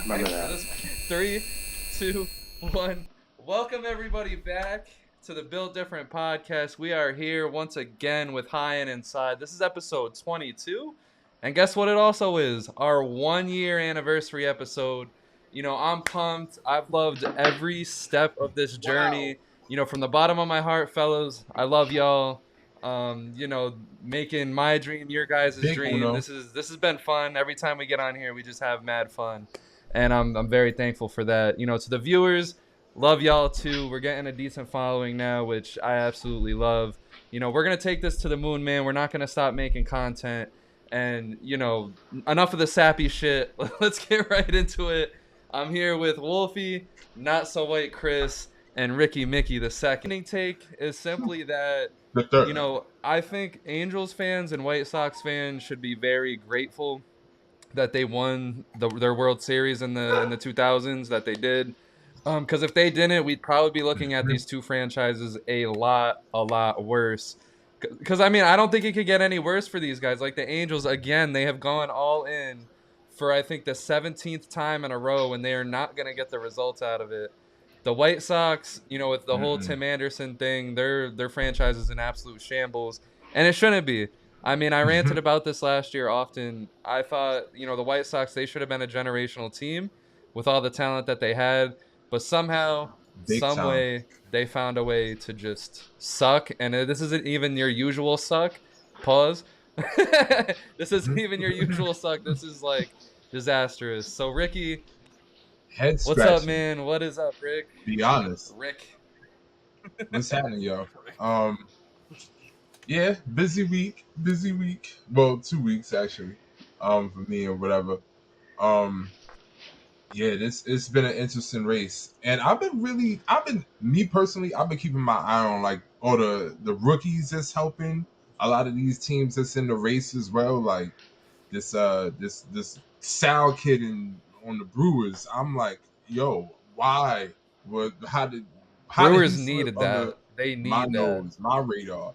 Remember that. 3, 2, 1. Welcome everybody back to the Build Different podcast. We are here once again with High and Inside. This is episode 22. And guess what it also is? Our 1-year anniversary episode. You know, I'm pumped. I've loved every step of this journey. You know, from the bottom of my heart, fellas, I love y'all. Making my dream your guys' Big dream. Uno. This has been fun. Every time we get on here, we just have mad fun. And I'm very thankful for that. You know, to the viewers, love y'all too. We're getting a decent following now, which I absolutely love. You know, we're gonna take this to the moon, man. We're not gonna stop making content. And you know, enough of the sappy shit. Let's get right into it. I'm here with Wulfy, Not So White Chris, and Rickey Mickey the second. Take is simply that, The third. you know, I think Angels fans and White Sox fans should be very grateful that they won their World Series in the 2000s, that they did. Because if they didn't, we'd probably be looking at these two franchises a lot worse. Because, I mean, I don't think it could get any worse for these guys. Like the Angels, again, they have gone all in for, I think, the 17th time in a row, and they are not going to get the results out of it. The White Sox, you know, with the whole Tim Anderson thing, their franchise is in absolute shambles, and it shouldn't be. I mean, I ranted about this last year often. I thought, you know, the White Sox, they should have been a generational team with all the talent that they had, but somehow, some way, they found a way to just suck, and this isn't even your usual suck. Pause. This isn't even your usual suck. This is, like, disastrous. So, Rickey, Head what's up, man? What is up, Rick? Be honest. Rick. What's happening, yo? Yeah, busy week. Well, 2 weeks actually. For me or whatever. Yeah, it's been an interesting race, and I've been keeping my eye on like all the rookies that's helping a lot of these teams that's in the race as well. Like this Sal kid on the Brewers. I'm like, yo, why? How did Brewers he slip needed under that. They need my that. nose, my radar?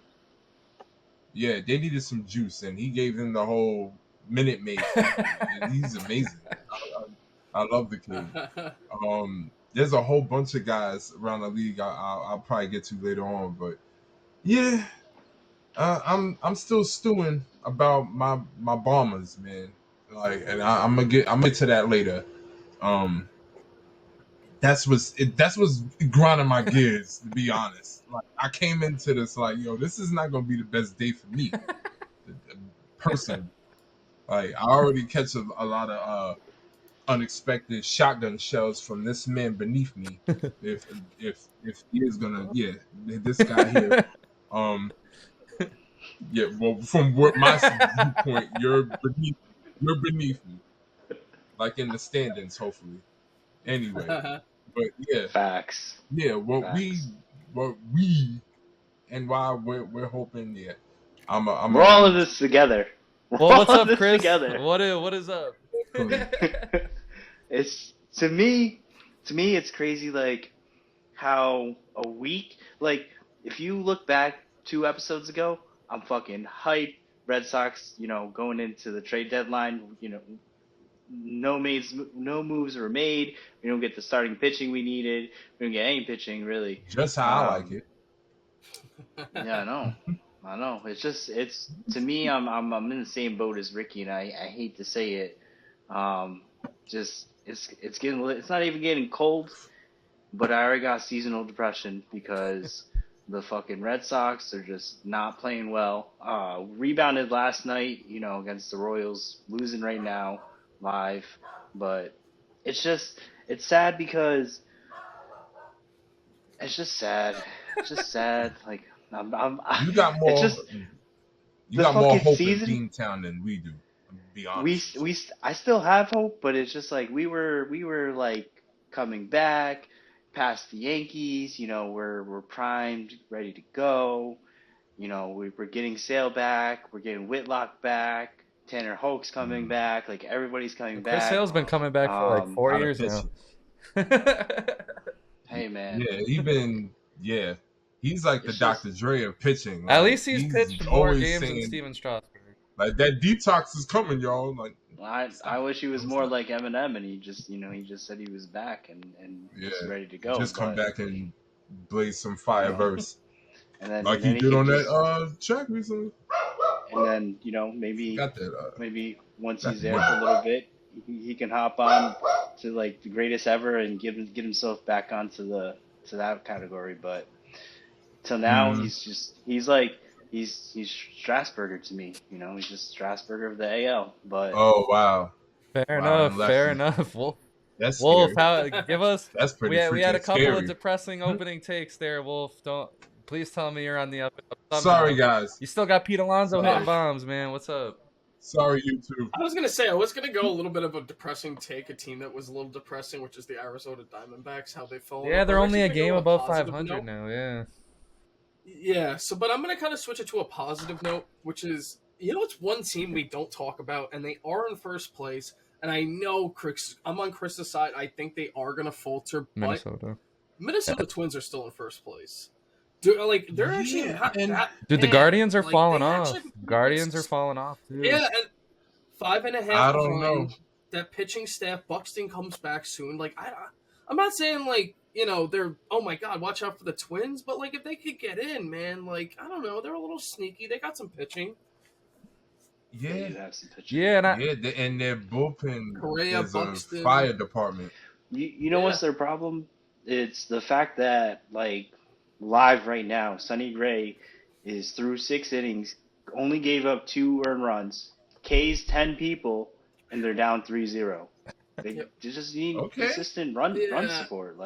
Yeah, they needed some juice, and he gave them the whole Minute Maid. And he's amazing. I love the kid. There's a whole bunch of guys around the league I'll probably get to later on, but yeah, I'm still stewing about my Bombers, man. Like, and I'm gonna get to that later. That's what's grinding my gears, to be honest. Like, I came into this like, yo, this is not gonna be the best day for me, personally. Like, I already catch a lot of unexpected shotgun shells from this man beneath me. If he is gonna, this guy here. Yeah, well, from what my viewpoint, you're beneath me, like in the standings, hopefully. Anyway, but yeah, Facts. yeah. What Facts. we, and why we're hoping. Yeah, We're all in this together. Well, what's up, Chris? Together. What is up? It's to me, it's crazy. Like how a week, like if you look back 2 episodes ago, I'm fucking hype. Red Sox, you know, going into the trade deadline, you know, no moves were made. We don't get the starting pitching we needed. We don't get any pitching really. Just how I like it. Yeah, I know. It's to me, I'm in the same boat as Rickey, and I hate to say it. It's getting, it's not even getting cold, but I already got seasonal depression because the fucking Red Sox are just not playing well. Rebounded last night, you know, against the Royals, losing right now live, but it's sad because it's just sad. It's just sad. Like You got more. You got more hope in Beantown than we do. Be honest. I still have hope, but it's just like we were like coming back past the Yankees. You know, we're primed, ready to go. You know, we're getting Sale back. We're getting Whitlock back. Tanner Hoke's coming back. Like, everybody's coming back. Chris Sale's been coming back for like 4 years now. Hey, man. Yeah, he's like the Dr. Dre of pitching. Like, at least he's pitched more games than Steven Strasburg. Like, that detox is coming, y'all. Like, I wish he was Don't more stop. like Eminem, and he just said he was back and Yeah, just ready to go. just come But back and blaze some you fire know, verse and like he then he did could on just that track recently. and then maybe Forgot that once that he's there for a nigga. little bit, he can hop on to like the greatest ever and get himself back onto the to that category. But till now, Mm. he's Strasburger to me. He's just Strasburger of the AL. But Oh wow, Fair wow, enough. and Fair lefty. enough. That's Wolf, scary. how give us? That's pretty We had a freaking couple of scary. depressing opening takes there, Wolf. Don't please tell me you're on the up Sorry somehow. guys. You still got Pete Alonso hitting Sorry. bombs, man. What's up? Sorry, YouTube. I was gonna say I was gonna go a little bit of a depressing take, a team that was a little depressing, which is the Arizona Diamondbacks, how they've fallen. Yeah, But they're I'm only actually a gonna go game on a above positive 500 note. now. Yeah. Yeah, but I'm gonna kind of switch it to a positive note, which is it's one team we don't talk about, and they are in first place. And I know I'm on Chris's side. I think they are gonna falter, but Minnesota. Minnesota Twins are still in first place. They're actually Yeah, not and that Dude, the bad. Guardians are Like falling they actually off. have a pretty good. Guardians are falling off too. Yeah, and 5.5 I don't know. behind. That pitching staff, Buxton comes back soon. I'm not saying they're oh my god, watch out for the Twins, but if they could get in, man, I don't know, they're a little sneaky. They got some pitching. they Yeah, do have some pitching. Yeah, and yeah, and their bullpen Correa, is a Buxton. fire department. You know what's their problem? It's the fact that live right now, Sonny Gray is through 6 innings, only gave up 2 earned runs, K's 10 people, and they're down 3-0. They Yep. just need Okay. consistent run Yeah. support.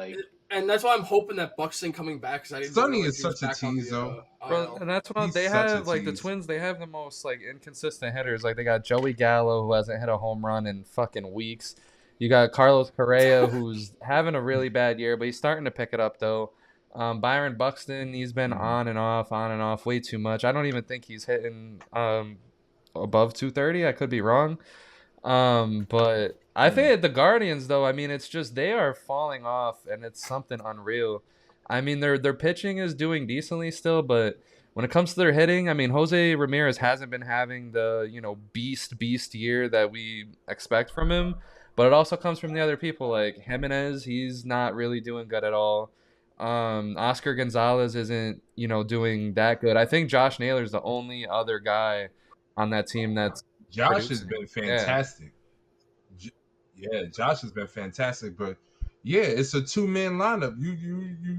And that's why I'm hoping that Buxton coming back, because I didn't Sonny realize is he was such a back on tease, the though. bro, IL. and that's what He's they such a have. Like the tease. Twins, they have the most inconsistent hitters. Like they got Joey Gallo, who hasn't hit a home run in fucking weeks. You got Carlos Correa, who's having a really bad year, but he's starting to pick it up though. Byron Buxton, he's been on and off, way too much. I don't even think he's hitting above 230. I could be wrong. But I think the Guardians, though, I mean, it's just they are falling off, and it's something unreal. I mean, their pitching is doing decently still, but when it comes to their hitting, I mean, Jose Ramirez hasn't been having the beast year that we expect from him. But it also comes from the other people like Jimenez. He's not really doing good at all. Oscar Gonzalez isn't doing that good. I think Josh Naylor's the only other guy on that team that's Josh has producing. been Yeah. fantastic. Yeah, Josh has been fantastic, but yeah, it's a 2-man lineup. You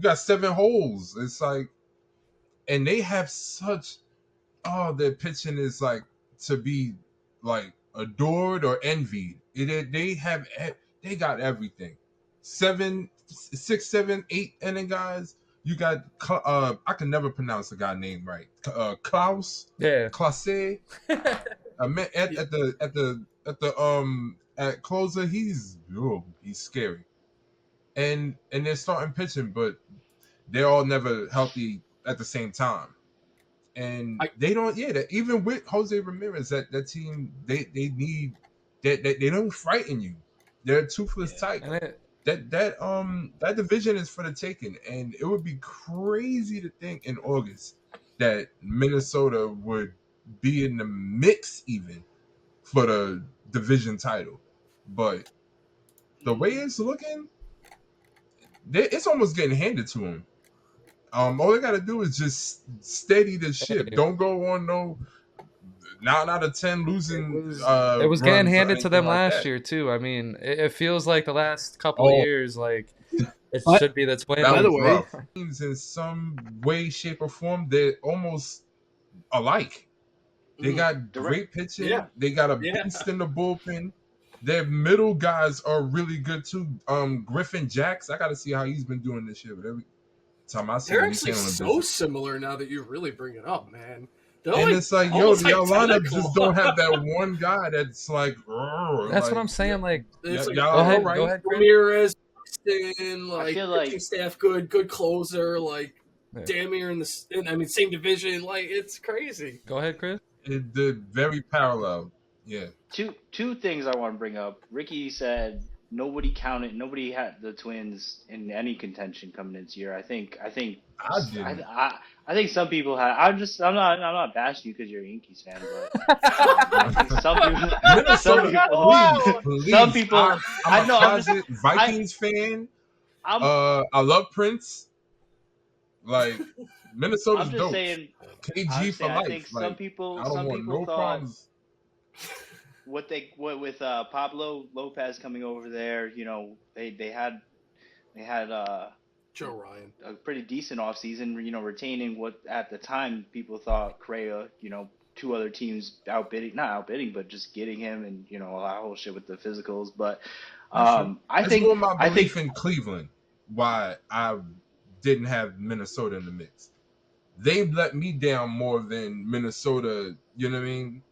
got 7 holes. It's like, and they have such their pitching is like to be like adored or envied. They got everything. 7, 6, 7, 8 inning guys. You got I can never pronounce the guy name right. Klaus. Yeah. Classe. At closer, he's scary, and they're starting pitching, but they're all never healthy at the same time, and they don't. Yeah, even with Jose Ramirez, that team they need they don't frighten you. They're toothless tight. That division is for the taking, and it would be crazy to think in August that Minnesota would be in the mix even for the division title. But the way it's looking, it's almost getting handed to them. All they got to do is just steady the ship. Don't go on no 9 out of 10 losing It was getting runs or handed to them anything like last that. year too. I mean, it feels like the last couple of years, like it should be the Twins. That By the was way- rough. Teams in some way, shape, or form, they're almost alike. They got great pitching. Yeah. They got a beast in the bullpen. Their middle guys are really good too. Griffin Jacks, I got to see how he's been doing this year. But every time I see They're him, he's actually handling so business. similar now that you really bring it up, man. They're And it's like, yo, almost y'all lineup identical. just don't have that one guy that's like. That's what I'm saying. Like, It's y'all like, all go right. ahead, Chris. Ramirez, Buxton, I feel pitching like staff good closer, Yeah. damn near same division. It's crazy. Go ahead, Chris. They're very parallel. Yeah. two things I want to bring up. Rickey said nobody had the Twins in any contention coming into year. I think I didn't. I I think some people have. I'm not bashing you because you're a Yankees fan, but I think some people, Minnesota, please. some people. I'm I a know. closet Vikings fan. I'm, I love Prince. Like Minnesota's I'm just dope. saying. I'm KG just for saying. I think life. Like I don't some want people no thought problems. what with Pablo Lopez coming over there. They had Joe Ryan. a pretty decent offseason, retaining what at the time people thought Correa, two other teams not outbidding, but just getting him and, a lot of whole shit with the physicals. But That's true. I It's more think, my belief in Cleveland why I didn't have Minnesota in the mix. They let me down more than Minnesota, you know what I mean?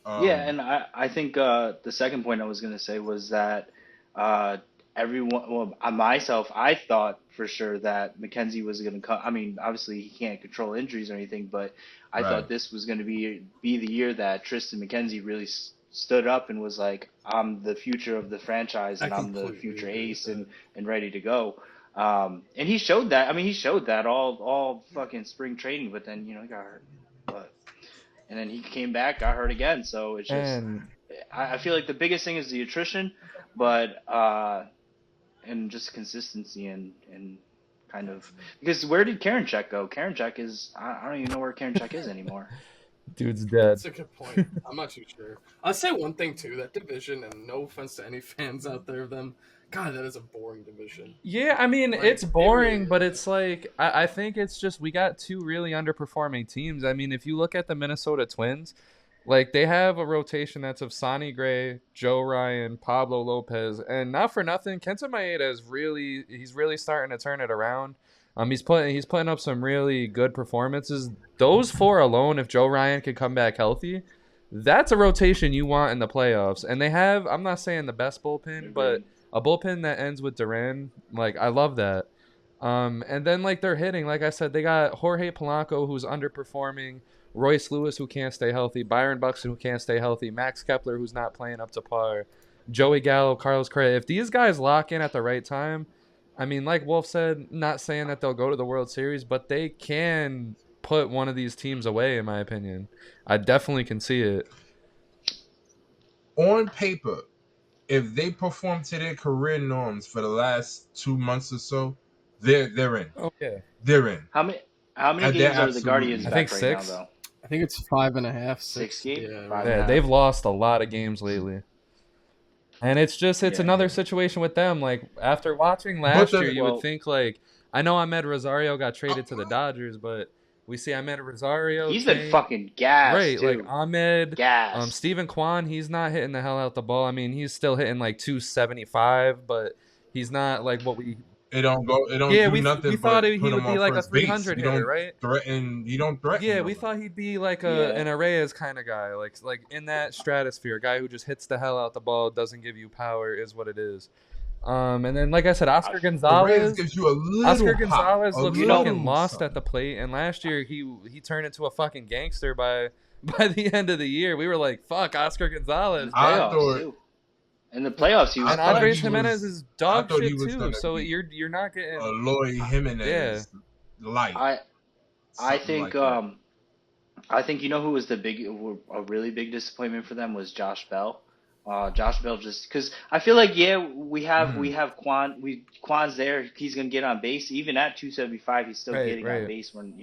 yeah, and I think the second point I was going to say was that uh, everyone, well, myself, I thought for sure that McKenzie was going to come. I mean, obviously he can't control injuries or anything, but I Right. thought this was going to be the year that Tristan McKenzie really stood up and was like, I'm the future of the franchise I and I'm the completely future agree with ace that. and ready to go. And he showed that. I mean, he showed that all fucking spring training, but then he got hurt. But and then he came back, got hurt again. So it's just, And I feel like the biggest thing is the attrition, but and just consistency and kind of, because where did Karinchak go? Karinchak is, I don't even know where Karinchak is anymore. dude's dead. That's a good point. I'm not too sure. I'll say one thing too. That division, and no offense to any fans out there of them, God, that is a boring division. Yeah, I mean, Like, it's it boring, really but is. it's like, I think it's just we got two really underperforming teams. I mean, if you look at the Minnesota Twins, like they have a rotation that's of Sonny Gray, Joe Ryan, Pablo Lopez, and not for nothing, Kenta Maeda he's really starting to turn it around. He's putting up some really good performances. Those four alone, if Joe Ryan could come back healthy, that's a rotation you want in the playoffs. And they have, I'm not saying the best bullpen, but Agreed. a bullpen that ends with Duran, like I love that. And then like they're hitting, like I said, they got Jorge Polanco who's underperforming, Royce Lewis who can't stay healthy, Byron Buxton who can't stay healthy, Max Kepler who's not playing up to par, Joey Gallo, Carlos Correa. If these guys lock in at the right time, I mean, like Wolf said, not saying that they'll go to the World Series, but they can put one of these teams away, in my opinion. I definitely can see it. On paper, if they perform to their career norms for the last 2 months or so, they're in. Oh yeah, They're in. How many They're games are the Guardians absolutely I back think right 6. now, though? I think it's 5.5, 6 6. games? Yeah, Five right. and a Yeah, half. they've lost a lot of games lately. And it's Yeah. another situation with them. Like after watching But last the year, you Well, would think like I know Ahmed Rosario got traded to the Dodgers, but we see Ahmed Rosario he's been change. fucking gassed, Right, like too. Ahmed, Gassed. Steven Kwan, he's not hitting the hell out the ball. I mean, he's still hitting like 275, but he's not like what we. it don't go. It don't Yeah, do we nothing thought but he put would him be on like a first base. 300 hitter, right? He don't threaten Yeah, we nobody. thought he'd be like Yeah. an Arraez kind of guy, like in that stratosphere, a guy who just hits the hell out the ball, doesn't give you power, is what it is. And then like I said, Oscar I- The Rays Gonzalez. gives you a little Oscar pop, Gonzalez a looks You know- fucking lost something. at the plate, and last year he turned into a fucking gangster by the end of the year. We were like, "Fuck, Oscar In the Gonzalez." I playoffs, thought- too. In the playoffs, he was And I thought Andres he Jimenez was- is dog thought he shit was too. gonna So be you're not getting. Eloy Jimenez light. I something think like that. I think who was a really big disappointment for them was Josh Bell. Josh Bell, just because I feel like we have Quan's there, he's gonna get on base even at 275, he's still Right, getting right. on base when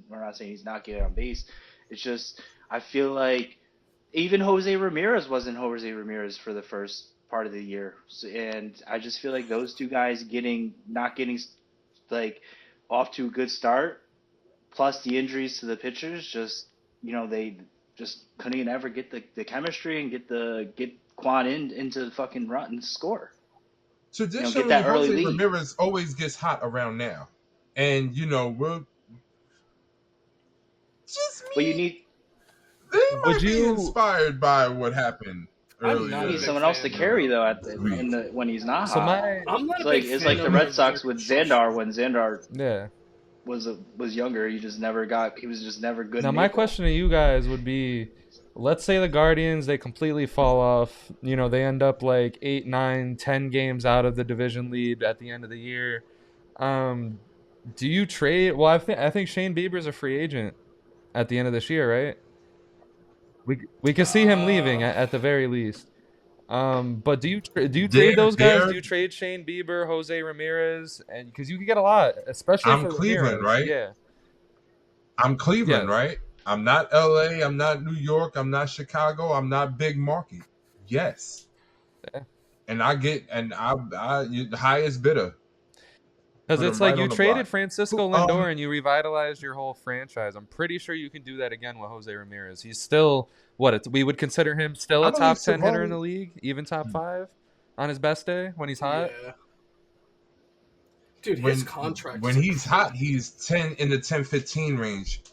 we're not saying he's not getting on base. It's just I feel like even Jose Ramirez wasn't Jose Ramirez for the first part of the year, and I just feel like those two guys not getting like off to a good start, plus the injuries to the pitchers, just they just couldn't ever get the chemistry and get Quan into the fucking run and score. Traditionally, that early Jose lead. Ramirez always gets hot around now, and we'll just But you me. need They might Would be you- inspired by what happened I'm not you earlier. need someone else to fan, carry though Week. when he's not So hot. I'm not It's a like big it's fan like the of Red their Sox with Xandar when Xandar Yeah. was younger. He was just never good. Now in my April. question to you guys would be, let's say the Guardians, they completely fall off. They end up like 8, 9, 10 games out of the division lead at the end of the year. Do you trade? Well, I think Shane Bieber's a free agent at the end of this year, right? We can see him leaving Uh, at the very least. But do you trade They're those guys? Do they're you trade Shane Bieber, Jose Ramirez, and because you can get a lot, especially I'm for Cleveland, Ramirez. right? Yeah. I'm Cleveland, Yes. right? I'm not LA, I'm not New York, I'm not Chicago, I'm not big market. Yes. Yeah. And the highest bidder. Because Put it's him like right you on the traded block. Francisco Lindor and you revitalized your whole franchise. I'm pretty sure you can do that again with Jose Ramirez. He's still we would consider him still I a know he's top 10 hitter in the survived. league, even top 5 on his best day when he's hot. yeah, dude, his when contract when is he's hot, crazy. he's 10 in the 10-15 range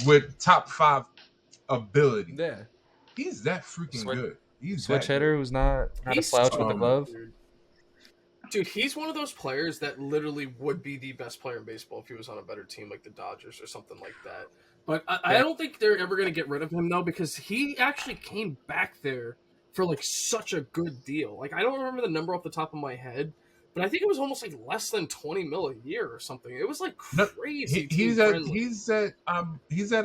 with top 5 ability. Yeah. He's that freaking Switch good. He's switch that good. hitter who's not a He's slouch with so the Um, glove. good, dude. He's one of those players that literally would be the best player in baseball if he was on a better team like the Dodgers or something like that. But I Yeah. don't think they're ever going to get rid of him though, because he actually came back there for like such a good deal. Like I don't remember the number off the top of my head, but I think it was almost like less than 20 mil a year or something. It was like no, crazy team he's at friendly.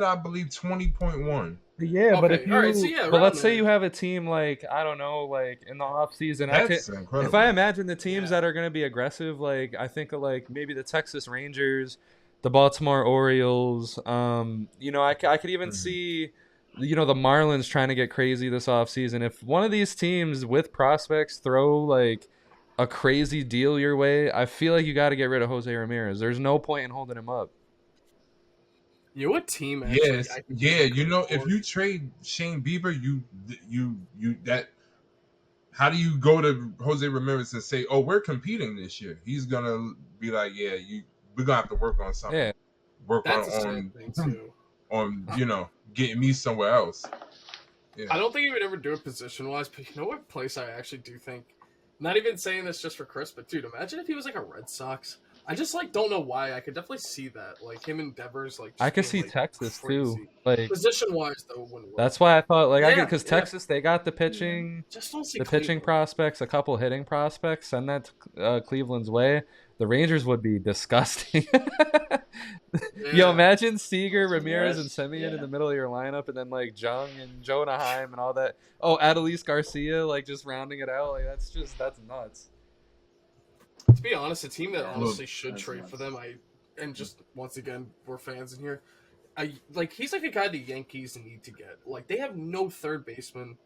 I believe 20.1. Yeah, but Okay, all right, so yeah, but around let's say there. you have a team like I don't know, like in the off season, That's if I incredible. imagine the teams Yeah. that are going to be aggressive, like I think of like maybe the Texas Rangers, the Baltimore Orioles. I could even Mhm. see, the Marlins trying to get crazy this off season. If one of these teams with prospects throw like a crazy deal your way, I feel like you got to get rid of Jose Ramirez. There's no point in holding him up. You know what team actually Yes, I could use yeah. a good If for? you trade Shane Bieber, you that. How do you go to Jose Ramirez and say, "Oh, we're competing this year"? He's gonna be like, "Yeah, we're gonna have to work on something. Yeah. Work That's a sad thing on too. on getting me somewhere else." Yeah. I don't think he would ever do it position wise, but you know what place I actually do think. Not even saying this just for Chris, but dude, imagine if he was like a Red Sox. I just like don't know why. I could definitely see that, like him and Devers, like I just could being see like Texas too. crazy. Like Position wise, though, it wouldn't work. that's why I thought like I could Yeah, because yeah. Texas they got Yeah. Just don't see the pitching Cleveland. prospects, a couple hitting prospects. Send that to Cleveland's way. The Rangers would be disgusting. Yo, Yeah. imagine Seager, Ramirez, and Yes. Semien in Yeah. the middle of your lineup, and then like Jung and Jonah Heim and all that. Oh, Adelise Garcia, like just rounding it out. Like that's nuts. To be honest, a team that Yeah. honestly should That's trade for nuts. them, and just once again, we're fans in here. He's like a guy the Yankees need to get. Like they have no third baseman.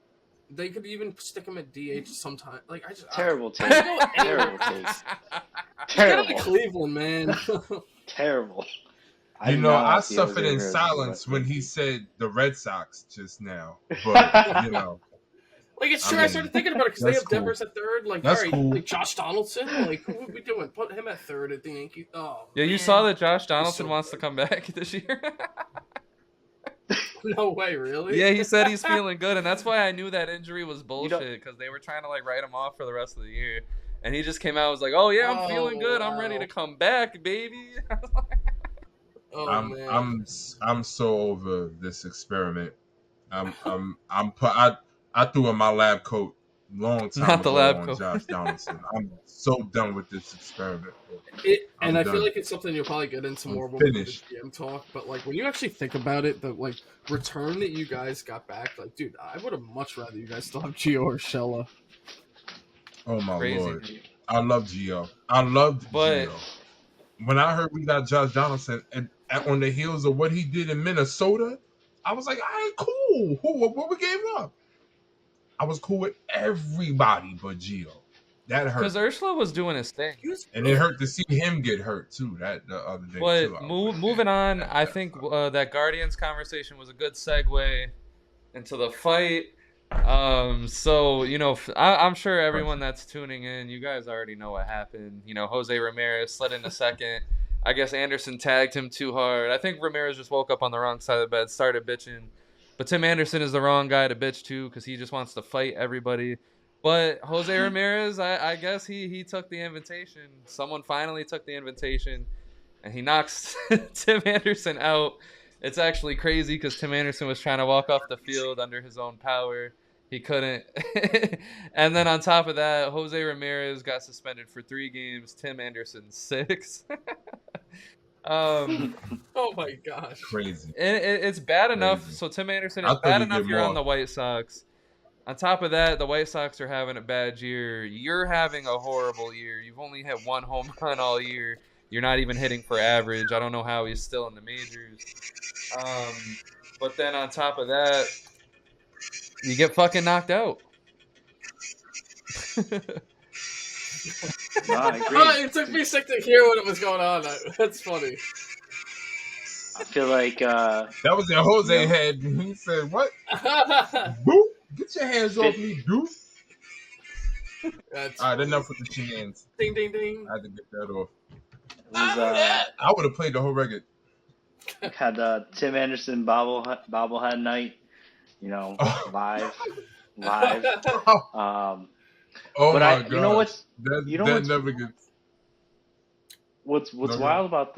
They could even stick him at DH sometime. Like Terrible I take. don't know Terrible anywhere. take. Just get out Terrible. of Cleveland, man. Terrible. I do not I want to see Jose suffered in Ramirez as silence a when he Yankee. said the Red Sox just now, but Like it's I true. I started mean, thinking about it because they that's have cool. Devers at third. Like, That's all right, cool. like Josh Donaldson. Like, who would we doing? Put him at third at the Yankees. Oh, Yeah, you man. saw that Josh He's Donaldson so wants to good. come back this year. No way, really? Yeah, he said he's feeling good, and that's why I knew that injury was You don't. bullshit because they were trying to like write him off for the rest of the year, and he just came out and was like, "Oh yeah, I'm feeling Oh good. I'm ready to wow. come back, baby." Oh I'm man. I'm I'm so over this experiment. I threw in my lab coat long time Not the ago lab on coat. Josh Donaldson. I'm so done with this experiment. And I'm I feel done. like it's something you'll probably get into I'm more when we do the finished. GM talk. But like when you actually think about it, the like return that you guys got back, like dude, I would have much rather you guys still have Gio Urshela. Oh my Crazy. lord. I love Gio. I loved But Gio. When I heard we got Josh Donaldson and on the heels of what he did in Minnesota, I was like, all right, cool. What we gave up? I was cool with everybody but Gio. That hurt. because Ursula was doing his thing. He was And it good. hurt to see him get hurt too. That the other day too. But I was like, moving on, that- I that think sucked. that Guardians conversation was a good segue into the fight. So I'm sure everyone that's tuning in, you guys already know what happened. Jose Ramirez slid into second. I guess Anderson tagged him too hard. I think Ramirez just woke up on the wrong side of the bed, started bitching. But Tim Anderson is the wrong guy to bitch to because he just wants to fight everybody. But Jose Ramirez, I guess he took the invitation. Someone finally took the invitation, and he knocks Tim Anderson out. It's actually crazy because Tim Anderson was trying to walk off the field under his own power. He couldn't. And then on top of that, Jose Ramirez got suspended for 3 games. Tim Anderson 6. Oh my gosh. Crazy. It's bad enough. Crazy. So Tim Anderson, I it's thought bad he'd enough get you're on more. the White Sox. On top of that, the White Sox are having a bad year. You're having a horrible year. You've only hit 1 home run all year. You're not even hitting for average. I don't know how he's still in the majors. But then on top of that, you get fucking knocked out. No, I agree. It took me a sec to hear what was going on. That's funny. I feel like That was in Jose you know, head. He said, "What? Boop! Get your hands off me, doof!" That's All right, funny. enough with the shenanigans. Ding ding ding. I had to get that off. it was I would have played the whole record. had Tim Anderson bobblehead night, you know, live. Um, Oh but my god! you know what's that never gets. what's No, wild about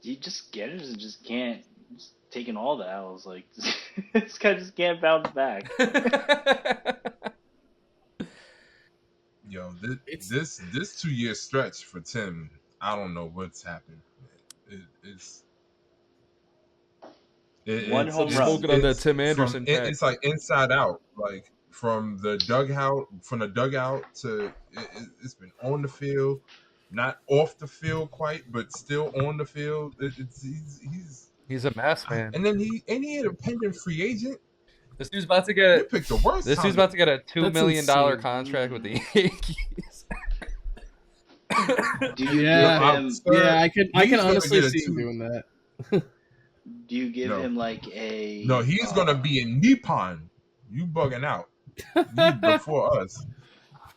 you just get it and just can't just taking all the L's like this guy just can't bounce back. Yo, It's this 2-year stretch for Tim, I don't know what's happened. One It's home Been run. smoking on that Tim Anderson pack. it's like inside out, like from the dugout to it's been on the field, not off the field quite, but still on the field. He's a mess, man. And then he ain't a pending free agent. This dude's about to You get picked the worst. this time dude's about to get a $2 That's million insane. contract with the Yankees. Do you Yeah. give him? yeah. I can He's gonna honestly get a see him two- doing that. Do you give No. him like a? No, he's gonna be in Nippon. You bugging out. He before us.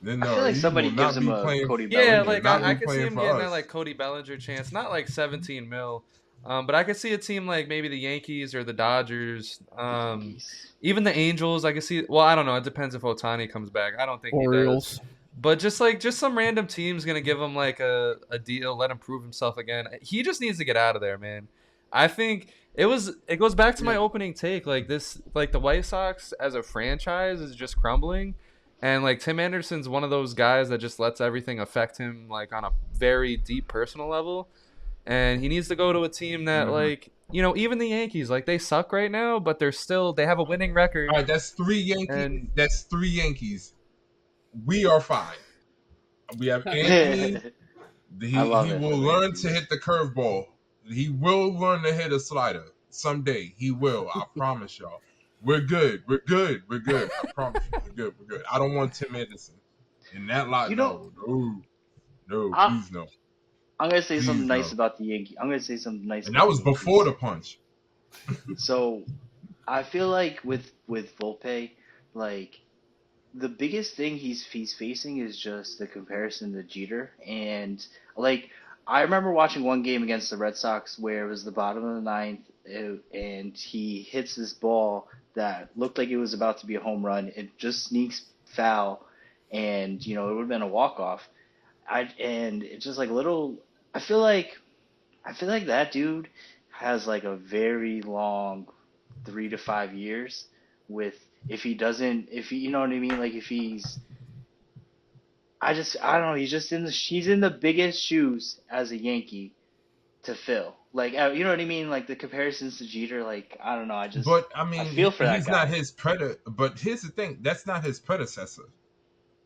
Then I feel like he somebody will not gives him be a playing. Cody Yeah, Bellinger. like Not I be could see playing him for getting us. that like Cody Bellinger chance, not like 17 mil, but I could see a team like maybe the Yankees or the Dodgers, even the Angels. I could see. Well, I don't know. It depends if Ohtani comes back. I don't think he does. Orioles. But just some random team's gonna give him like a deal, let him prove himself again. He just needs to get out of there, man. I think it goes back to my opening take. Like the White Sox as a franchise is just crumbling. And like Tim Anderson's one of those guys that just lets everything affect him like on a very deep personal level. And he needs to go to a team that like, even the Yankees, like they suck right now, but they have a winning record. All right, that's 3 Yankees. And- That's 3 Yankees. We are fine. We have Anthony. He I love it. will learn to hit the curveball. He will learn to hit a slider someday. He will. I promise y'all. We're good. We're good. We're good. I promise you. We're good. We're good. I don't want Tim Anderson in that lot. No, please no. I'm gonna say something Please, nice no. about the Yankees. I'm gonna say something nice. And about that was the Yankees. before the punch. So, I feel like with Volpe, like the biggest thing he's facing is just the comparison to Jeter, and like I remember watching one game against the Red Sox where it was the bottom of the ninth, and he hits this ball that looked like it was about to be a home run. It just sneaks foul, and it would have been a walk off. And it's just like little. I feel like that dude has like a very long 3 to 5 years with if he you know what I mean, like if he's I don't know, he's in the biggest shoes as a Yankee to fill, like you know what I mean, like the comparisons to Jeter, like I don't know, I feel for that he's guy. not his predator. But here's the thing, that's not his predecessor.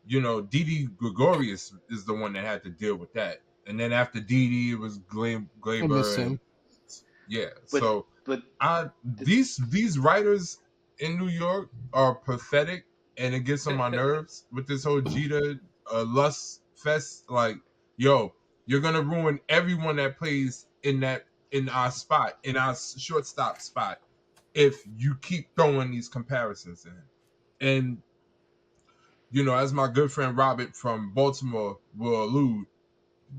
Didi Gregorius is the one that had to deal with that, and then after Didi it was Glaber. And, yeah, but these writers in New York are pathetic, and it gets on my nerves with this whole Jeter lust fest. Like, yo, you're gonna ruin everyone that plays in our spot, in our shortstop spot, if you keep throwing these comparisons in. And as my good friend Robert from Baltimore will allude,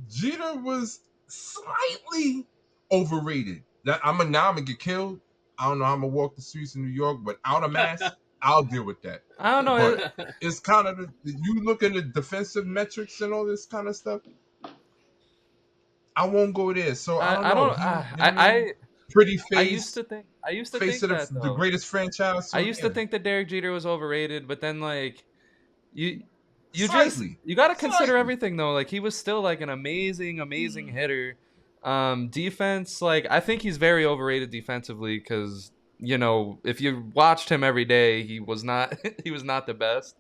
Jeter was slightly overrated. I'm gonna get killed. I don't know how I'm gonna walk the streets of New York, but out of mask, I'll deal with that. I don't know. But it's kind of you look at the defensive metrics and all this kind of stuff. I won't go there. So I don't know. Pretty face. I used to face think of that the greatest franchise. So I used to think that Derek Jeter was overrated, but then like you Slightly. got to consider everything though. Like he was still like an amazing hitter. Defense, like I think he's very overrated defensively because if you watched him every day, he was not he was not the best.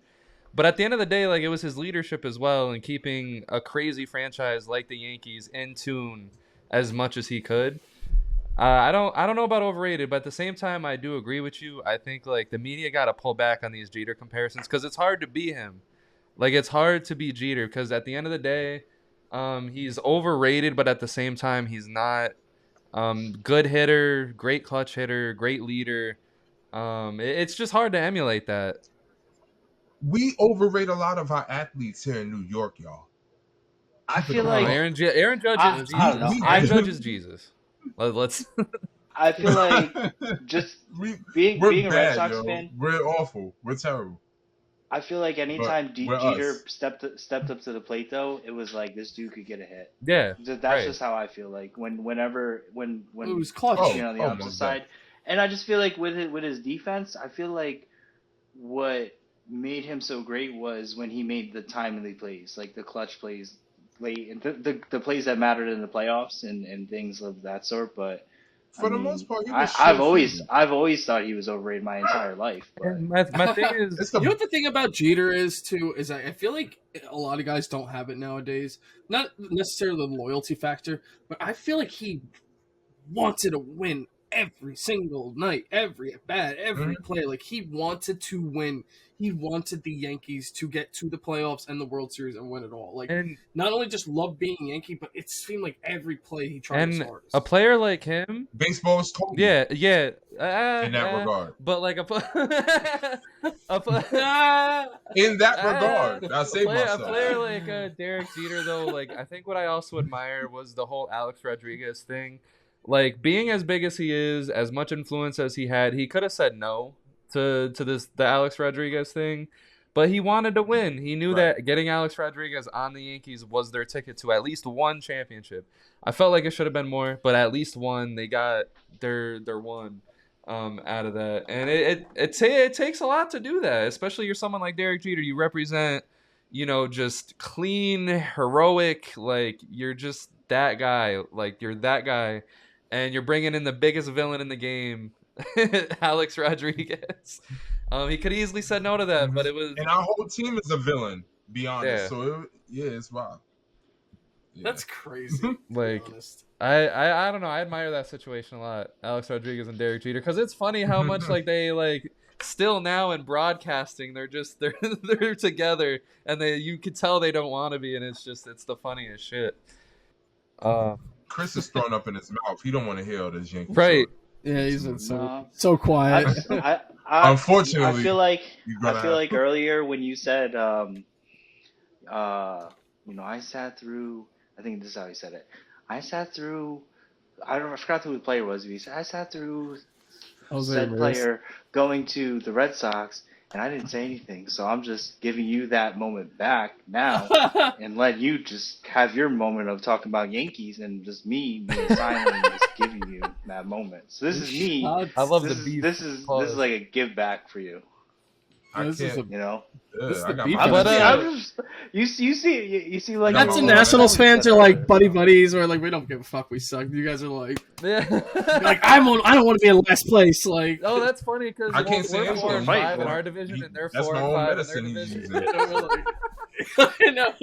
But at the end of the day, like it was his leadership as well and keeping a crazy franchise like the Yankees in tune as much as he could. I don't know about overrated, but at the same time, I do agree with you. I think like the media got to pull back on these Jeter comparisons because it's hard to be him. Like it's hard to be Jeter because at the end of the day, he's overrated, but at the same time, he's not. Good hitter, great clutch hitter, great leader. It's just hard to emulate that. We overrate a lot of our athletes here in New York, y'all. I feel No, like Aaron Judge I, is I don't know. Jesus. We- Aaron Judge is Jesus. Let's. I feel like just we're being a Red bad, Sox yo. fan. We're awful. We're terrible. I feel like anytime we're Jeter us. stepped up to the plate, though, it was like this dude could get a hit. Yeah, That's right. just how I feel like when It was clutch. Oh, on the oh, opposite most side, and I just feel like with his defense, I feel like what made him so great was when he made the timely plays, like the clutch plays late, and the plays that mattered in the playoffs and things of that sort. But For I the mean, most part, he was I've shit-free. always thought he was overrated my entire life. But And my thing is, It's You know the what the thing about Jeter is too is I feel like a lot of guys don't have it nowadays. Not necessarily the loyalty factor, but I feel like he wanted to win every single night, every at bat, every play. Like he wanted to win. He wanted the Yankees to get to the playoffs and the World Series and win it all. Like and not only just love being Yankee, but it seemed like every play he tried his and hardest. a player like him, baseball is cold. yeah, In that regard. but like a In that regard, I say a myself. player like Derek Jeter, though, like I think what I also admire was the whole Alex Rodriguez thing. Like being as big as he is, as much influence as he had, he could have said no to the Alex Rodriguez thing, but he wanted to win. He knew Right. that getting Alex Rodriguez on the Yankees was their ticket to at least one championship. I felt like it should have been more, but at least one. They got their one out of that, and it takes a lot to do that. Especially you're someone like Derek Jeter. You represent, just clean, heroic. Like you're just that guy. Like you're that guy, and you're bringing in the biggest villain in the game, Alex Rodriguez. He could easily said no to that, but it was. And our whole team is a villain, be honest. Yeah. So, it's wild. Yeah. That's crazy. To Like, be honest. I don't know. I admire that situation a lot, Alex Rodriguez and Derek Jeter, because it's funny how much like they like still now in broadcasting they're they're together and you could tell they don't want to be, and it's the funniest shit. Chris is thrown up in his mouth. He don't want to hear all this Yankee Right. talk. Yeah, he's been No. so quiet. Unfortunately, I feel like you're gonna have- earlier when you said, I sat through. I think this is how he said it. I sat through. I forgot who the player was. He said I sat through said player going to the Red Sox, and I didn't say anything. So I'm just giving you that moment back now, and let you just have your moment of talking about Yankees, and just me being silent and just giving you that moment. So this is me. I love This the is beef. this is like a give back for you. I This is can't. You know. This is I the got beef. my But, I'm just, you see like That's That's a the Oh, Nationals yeah. fans are like buddy buddies, or like we don't give a fuck, we suck. You guys are like Yeah. I don't want to be in last place. Like Oh, that's funny because I can't say we're anything. 4 and Right, 5 in bro. our division, and they're That's 4 my and own 5 in their medicine he's division. using. I know.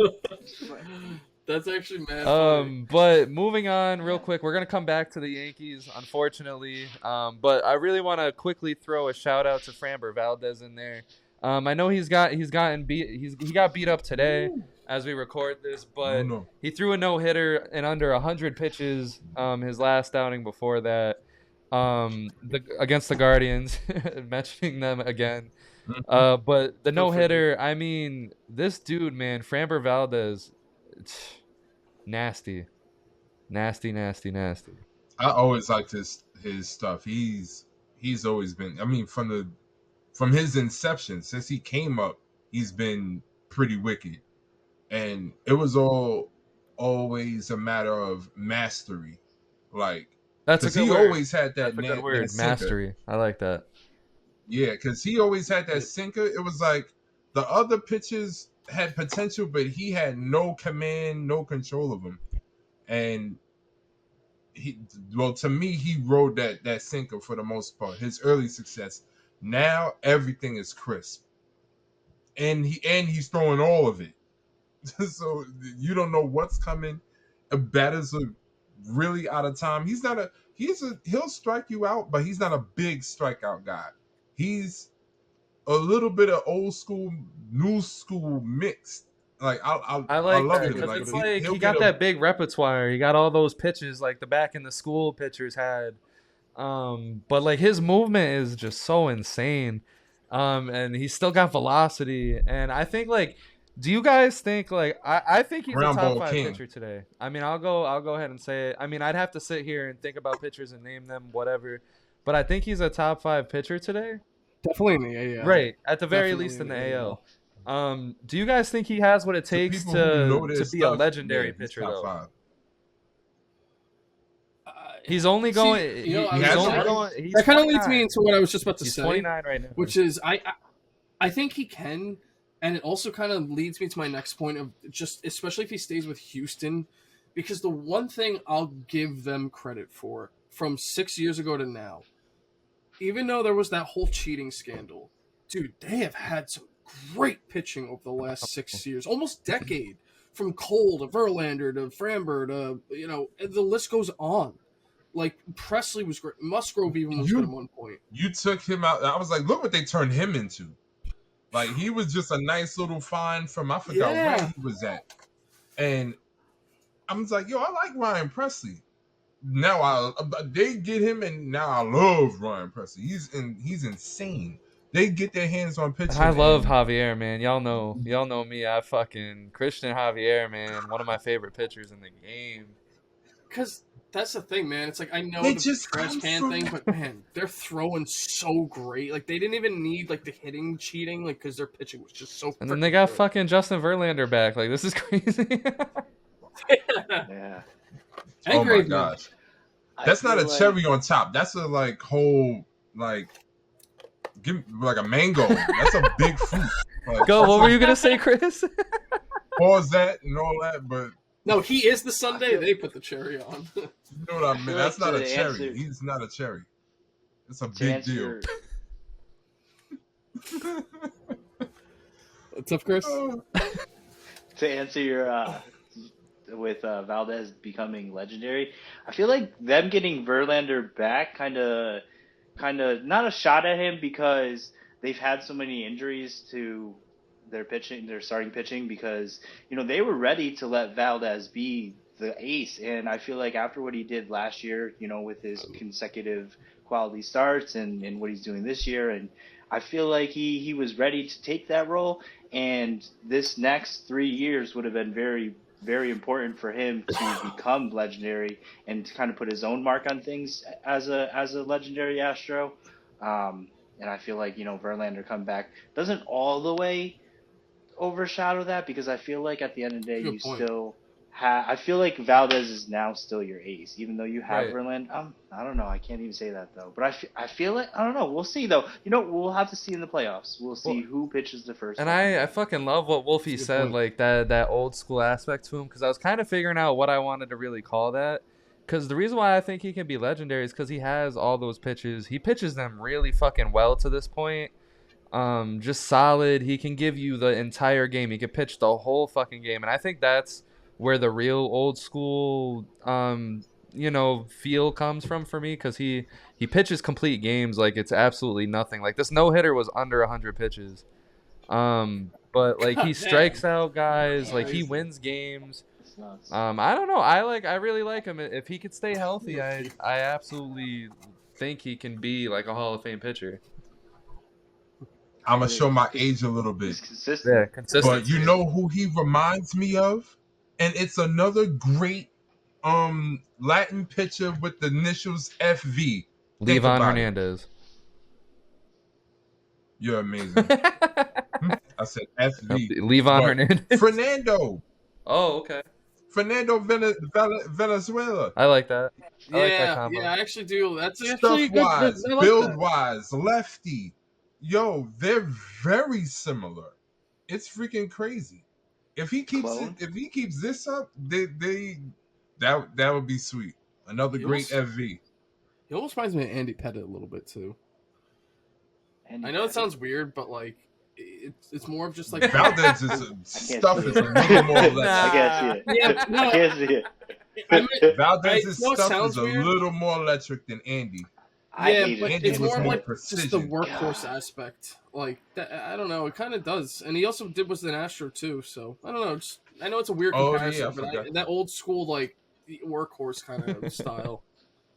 That's actually mad. funny. But moving on real quick, we're gonna come back to the Yankees, unfortunately. But I really want to quickly throw a shout out to Framber Valdez in there. I know he got beat up today as we record this, but No. he threw a no-hitter in under 100 pitches his last outing before that against the Guardians, mentioning them again. But the no-hitter, I mean, this dude, man, Framber Valdez, nasty. I always liked his stuff. He's always been. I mean, from his inception, since he came up, he's been pretty wicked, and it was always a matter of mastery. Like, That's a because good he word. always had that, That's a good word. that sinker. Mastery. I like that. Yeah, because he always had that sinker. It was like the other pitches had potential, but he had no command, no control of them. And to me, he rode that sinker for the most part. His early success. Now everything is crisp, and he's throwing all of it. So you don't know what's coming. Batters are really out of time. He'll strike you out, but he's not a big strikeout guy. He's a little bit of old school, new school mixed. Like I I like love that him. because Like it's like he'll he get got a that big repertoire. He got all those pitches like the back in the school pitchers had. But like his movement is just so insane. And he's still got velocity. And I think like, do you guys think like I think he's a ground top ball five king. pitcher today. I mean, I'll go ahead and say it. I mean, I'd have to sit here and think about pitchers and name them, whatever. But I think he's a top 5 pitcher today. Definitely in the AL. Right, at the very Definitely least in in the the AL. Do you guys think he has what it To takes people who know to their be a stuff, legendary yeah, he's pitcher top though? 5. He's only going. See, I He's was only just- going. He's that kind of leads 29. me into what I was just about to He's say, 29 right now. which is I think he can, and it also kind of leads me to my next point of just especially if he stays with Houston, because the one thing I'll give them credit for from 6 years ago to now, even though there was that whole cheating scandal, dude, they have had some great pitching over the last 6 years, almost decade, from Cole to Verlander to Framber to the list goes on. Like Presley was great. Musgrove even was good at one point. You took him out. I was like, look what they turned him into. Like he was just a nice little find from I forgot where he was at, and I was like, yo, I like Ryan Presley. Now they get him, and now I love Ryan Presley. He's insane. They get their hands on pitching. I love Javier, man. Y'all know me. I fucking Christian Javier, man. One of my favorite pitchers in the game. Because that's the thing, man. It's like I know They the just trash come can from- thing, but man, they're throwing so great. Like they didn't even need like the hitting cheating, like because their pitching was just so. And then they got fucking Justin Verlander back. Like this is crazy. Yeah. Oh my gosh, that's not a feel cherry on top. That's a like whole like give me like a mango. That's a big fruit. Like, Go. What were you gonna say, Chris? pause that and all that, but No, he is the Sunday. They put the cherry on. you know what I mean. feel That's like not a to cherry. answer- He's not a cherry. It's a To big answer deal. your- What's up, Chris? to answer your with Valdez becoming legendary, I feel like them getting Verlander back kind of not a shot at him because they've had so many injuries to their pitching, their starting pitching, because they were ready to let Valdez be the ace, and I feel like after what he did last year, with his consecutive quality starts and what he's doing this year, and I feel like he was ready to take that role, and this next 3 years would have been very, very important for him to become legendary and to kind of put his own mark on things as a legendary Astro. And I feel like Verlander come back doesn't all the way overshadow that, because I feel like at the end of the day Good you point. still have. I feel like Valdez is now still your ace, even though you have Right. Verlander. I don't know. I can't even say that though. But I feel like I don't know. We'll see though. We'll have to see in the playoffs. We'll see who pitches the first. And one. I fucking love what Wulfy Good said, point. like that old school aspect to him, because I was kind of figuring out what I wanted to really call that. Because the reason why I think he can be legendary is because he has all those pitches. He pitches them really fucking well to this point. Just solid. He can give you the entire game. He can pitch the whole fucking game, and I think that's where the real old school feel comes from for me, because he pitches complete games like it's absolutely nothing. Like this no hitter was under 100 pitches. But like he strikes out guys, like he wins games. It's nuts. I don't know. I really like him. If he could stay healthy, I absolutely think he can be like a Hall of Fame pitcher. I'm gonna show my age a little bit. He's consistent. Yeah, consistent. But you know who he reminds me of? And it's another great Latin pitcher with the initials FV. Think Levon about it. Hernandez. You're amazing. I said FV. Levon But Hernandez. Fernando. Oh, okay. Fernando Venezuela. I like that. I like that Yeah, combo. I actually do. That's actually Stuff good. wise, I like build that. wise, lefty. Yo, they're very similar. It's freaking crazy. If he keeps Clone? this up, that would be sweet. Another He great almost, FV. he almost reminds me of Andy Pettit a little bit too. And I know it sounds weird, but like it's more of just like Valdez is I can't stuff see is it. a little more I electric. can't see it. Yeah, no. I can't see it. I mean, Valdez's know it stuff is sounds a weird. little more electric than Andy. I Yeah, hate but it. Andy it's was more of more like just the precision. workhorse God. aspect. Like that, I don't know. It kind of does, and he also did was an Astro too. So I don't know. I know it's a weird Oh yeah, comparison, I but forgot. that old school like workhorse kind of style.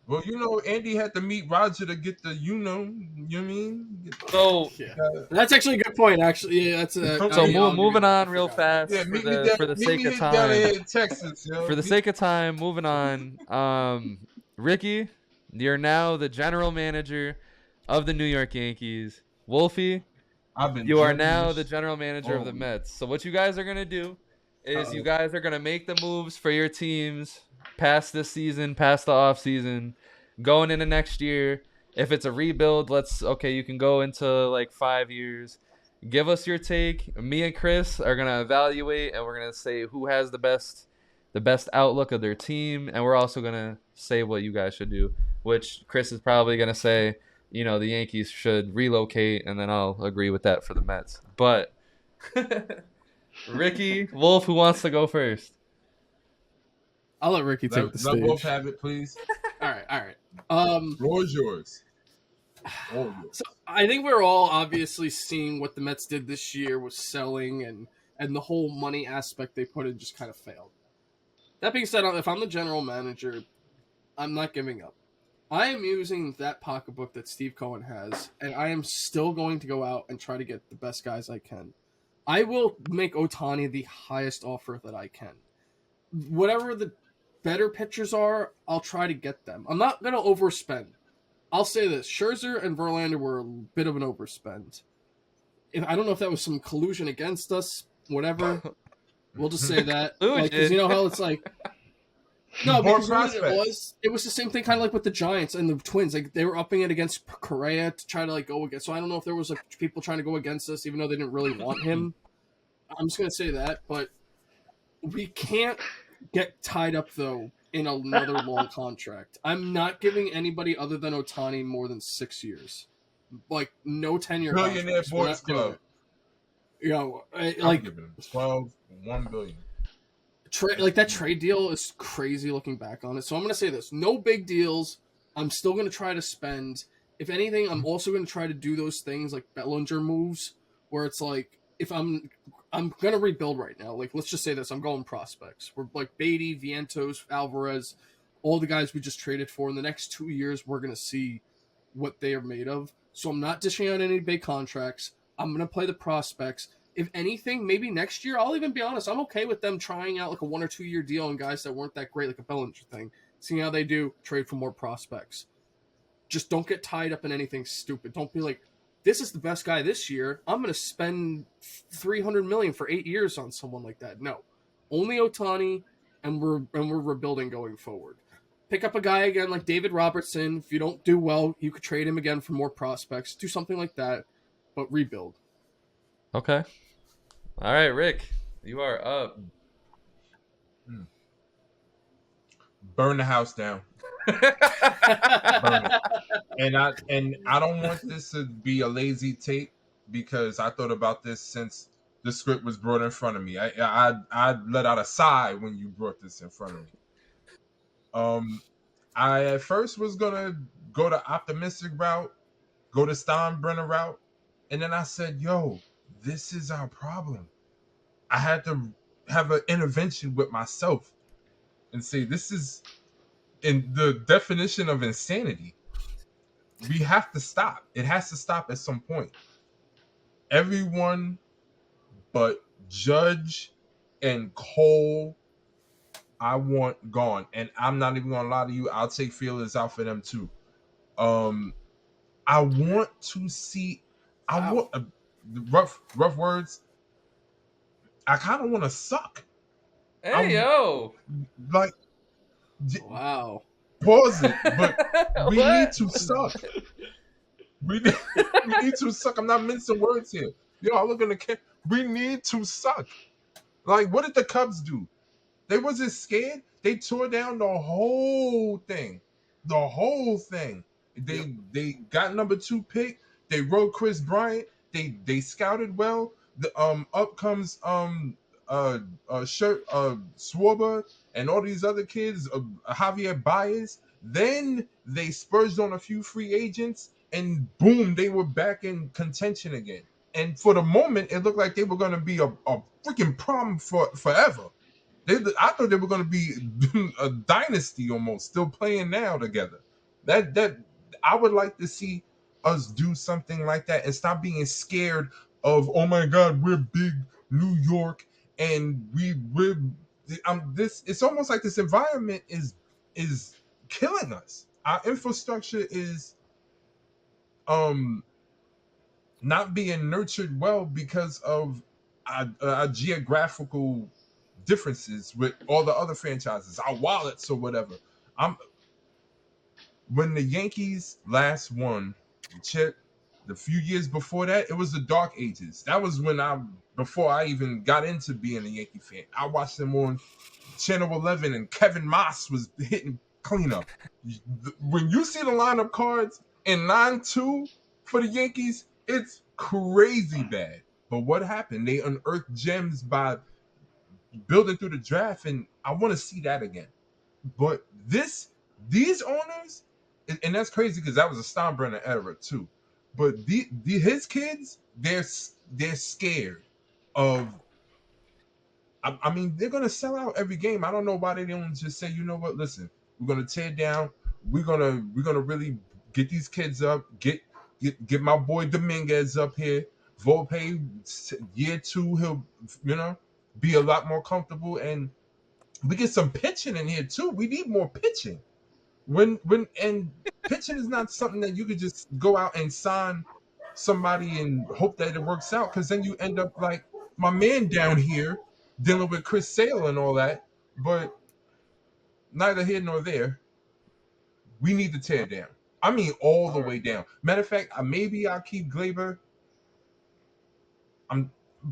Well, Andy had to meet Roger to get the, you know what I mean? So Yeah, that's actually a good point. Actually, yeah, that's Come so meet- I'll give you moving that. I on real forgot. fast Yeah, meet me down. for the Meet sake me of down here time. in Texas, yo. For the sake of time, moving on. Ricky, you're now the general manager of the New York Yankees. Wulfy, I've been you are dreading now this the general manager of all the week. Mets. So what you guys are gonna do is Uh-oh. you guys are gonna make the moves for your teams past this season, past the off season, going into next year. If it's a rebuild, you can go into like 5 years. Give us your take. Me and Chris are gonna evaluate, and we're gonna say who has the best outlook of their team, and we're also gonna say what you guys should do. Which Chris is probably gonna say, the Yankees should relocate, and then I'll agree with that for the Mets. But Ricky, Wolf, who wants to go first? I'll let Ricky take the Let Wolf stage. have it, please. All right. Floor is yours. All yours. So I think we're all obviously seeing what the Mets did this year with selling and the whole money aspect they put in just kind of failed. That being said, if I'm the general manager, I'm not giving up. I am using that pocketbook that Steve Cohen has, and I am still going to go out and try to get the best guys I can. I will make Ohtani the highest offer that I can. Whatever the better pitchers are, I'll try to get them. I'm not going to overspend. I'll say this: Scherzer and Verlander were a bit of an overspend. I don't know if that was some collusion against us, whatever. We'll just say that, because you know how it's like. No, because you know what it was? It was the same thing, kind of like with the Giants and the Twins. Like they were upping it against Correa to try to like go against. So I don't know if there was like people trying to go against us, even though they didn't really want him. I'm just gonna say that, but we can't get tied up though in another long contract. I'm not giving anybody other than Ohtani more than 6 years. Like no 10-year Billionaire contracts. Boys Club. Like I'm giving him 1 billion. Like that trade deal is crazy looking back on it. So I'm gonna say this: no big deals. I'm still gonna try to spend. If anything, I'm also gonna try to do those things like Bellinger moves, where it's like if I'm gonna rebuild right now. Like let's just say this: I'm going prospects. We're like Beatty, Vientos, Alvarez, all the guys we just traded for. In the next 2 years, we're gonna see what they are made of. So I'm not dishing out any big contracts. I'm gonna play the prospects. If anything, maybe next year, I'll even be honest, I'm okay with them trying out like a 1 or 2 year deal on guys that weren't that great, like a Bellinger thing. Seeing how they do, trade for more prospects. Just don't get tied up in anything stupid. Don't be like, this is the best guy this year. I'm going to spend $300 million for 8 years on someone like that. No. Only Ohtani, and we're rebuilding going forward. Pick up a guy again like David Robertson. If you don't do well, you could trade him again for more prospects. Do something like that, but rebuild. Okay. All right, Rick, you are up. Burn the house down. Burn it. And I don't want this to be a lazy take because I thought about this since the script was brought in front of me. I let out a sigh when you brought this in front of me. I at first was gonna go the optimistic route, go the Steinbrenner route, and then I said, "Yo, this is our problem." I had to have an intervention with myself and say, "This is in the definition of insanity." We have to stop. It has to stop at some point. Everyone but Judge and Cole, I want gone. And I'm not even gonna lie to you, I'll take feelers out for them too. I want to see I want rough words. I kind of want to suck. Hey, yo. Like Wow. pause it, but we What? need to suck. We need to suck. I'm not mincing words here. Y'all look in the camera. We need to suck. Like, what did the Cubs do? They wasn't scared. They tore down the whole thing. The whole thing. They got number 2 pick. They wrote Chris Bryant. They scouted well. The up comes Shirt Schwarber and all these other kids, Javier Baez. Then they spurged on a few free agents, and boom, they were back in contention again. And for the moment, it looked like they were going to be a freaking problem for forever. I thought they were going to be a dynasty almost, still playing now together. That I would like to see us do something like that and stop being scared of, oh my God, we're big New York and we're this. It's almost like this environment is killing us. Our infrastructure is not being nurtured well because of our geographical differences with all the other franchises, our wallets or whatever. When the Yankees last won the chip, the few years before that, it was the dark ages. That was before I even got into being a Yankee fan. I watched them on Channel 11 and Kevin Moss was hitting cleanup. When you see the lineup cards in 9-2 for the Yankees, it's crazy bad. But what happened? They unearthed gems by building through the draft, and I want to see that again. But these owners, and that's crazy because that was a Steinbrenner era too. But his kids, they're scared of. I mean, they're gonna sell out every game. I don't know why they don't just say, you know what? Listen, we're gonna tear down. We're gonna really get these kids up. Get my boy Dominguez up here. Volpe, year 2, he'll be a lot more comfortable, and we get some pitching in here too. We need more pitching. And pitching is not something that you could just go out and sign somebody and hope that it works out, because then you end up like my man down here dealing with Chris Sale and all that. But neither here nor there. We need to tear down. I mean, all the way down. Matter of fact, maybe I'll keep Glaber.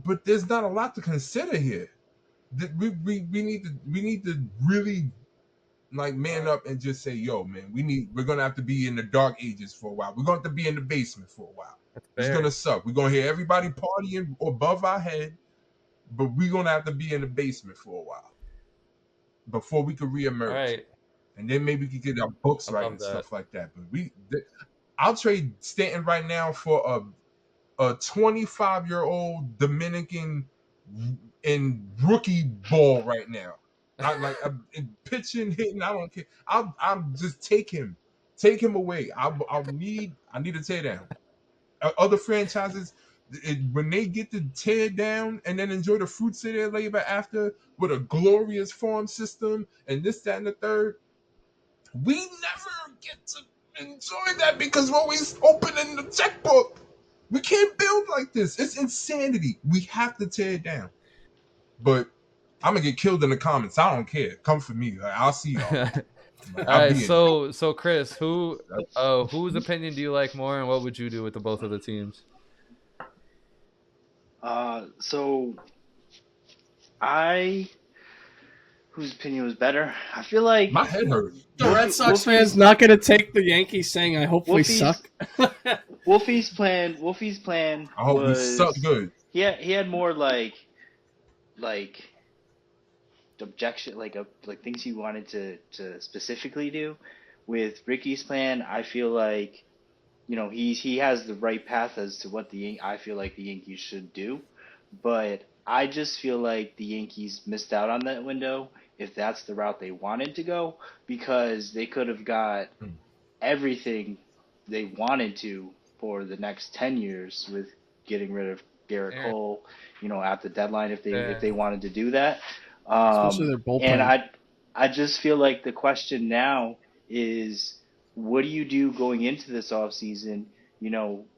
But there's not a lot to consider here. We need to really like man up and just say, yo, man, we're gonna have to be in the dark ages for a while. We're gonna have to be in the basement for a while. It's gonna suck. We're gonna hear everybody partying above our head, but we're gonna have to be in the basement for a while before we can reemerge. Right. And then maybe we can get our books right and stuff like that. But I'll trade Stanton right now for a 25-year-old Dominican in rookie ball right now. I'm pitching, hitting. I don't care. I'm just take him away. I need to tear down. Other franchises, when they get to tear down and then enjoy the fruits of their labor after with a glorious farm system and this, that, and the third, we never get to enjoy that because we're always opening the checkbook. We can't build like this. It's insanity. We have to tear it down. But I'm gonna get killed in the comments. I don't care. Come for me. I'll see y'all. All right. So Chris, whose opinion do you like more, and what would you do with both of the teams? Whose opinion was better? I feel like my head hurts. The Red Sox fans not gonna take the Yankees saying I hope we suck. Wulfy's plan. I hope we suck good. He had more like objection, like things he wanted to specifically do. With Rickey's plan, I feel like he has the right path as to what I feel like the Yankees should do, but I just feel like the Yankees missed out on that window if that's the route they wanted to go, because they could have got everything they wanted to for the next 10 years with getting rid of Garrett Cole, at the deadline if they wanted to do that. Especially their bullpen. And I just feel like the question now is, what do you do going into this offseason?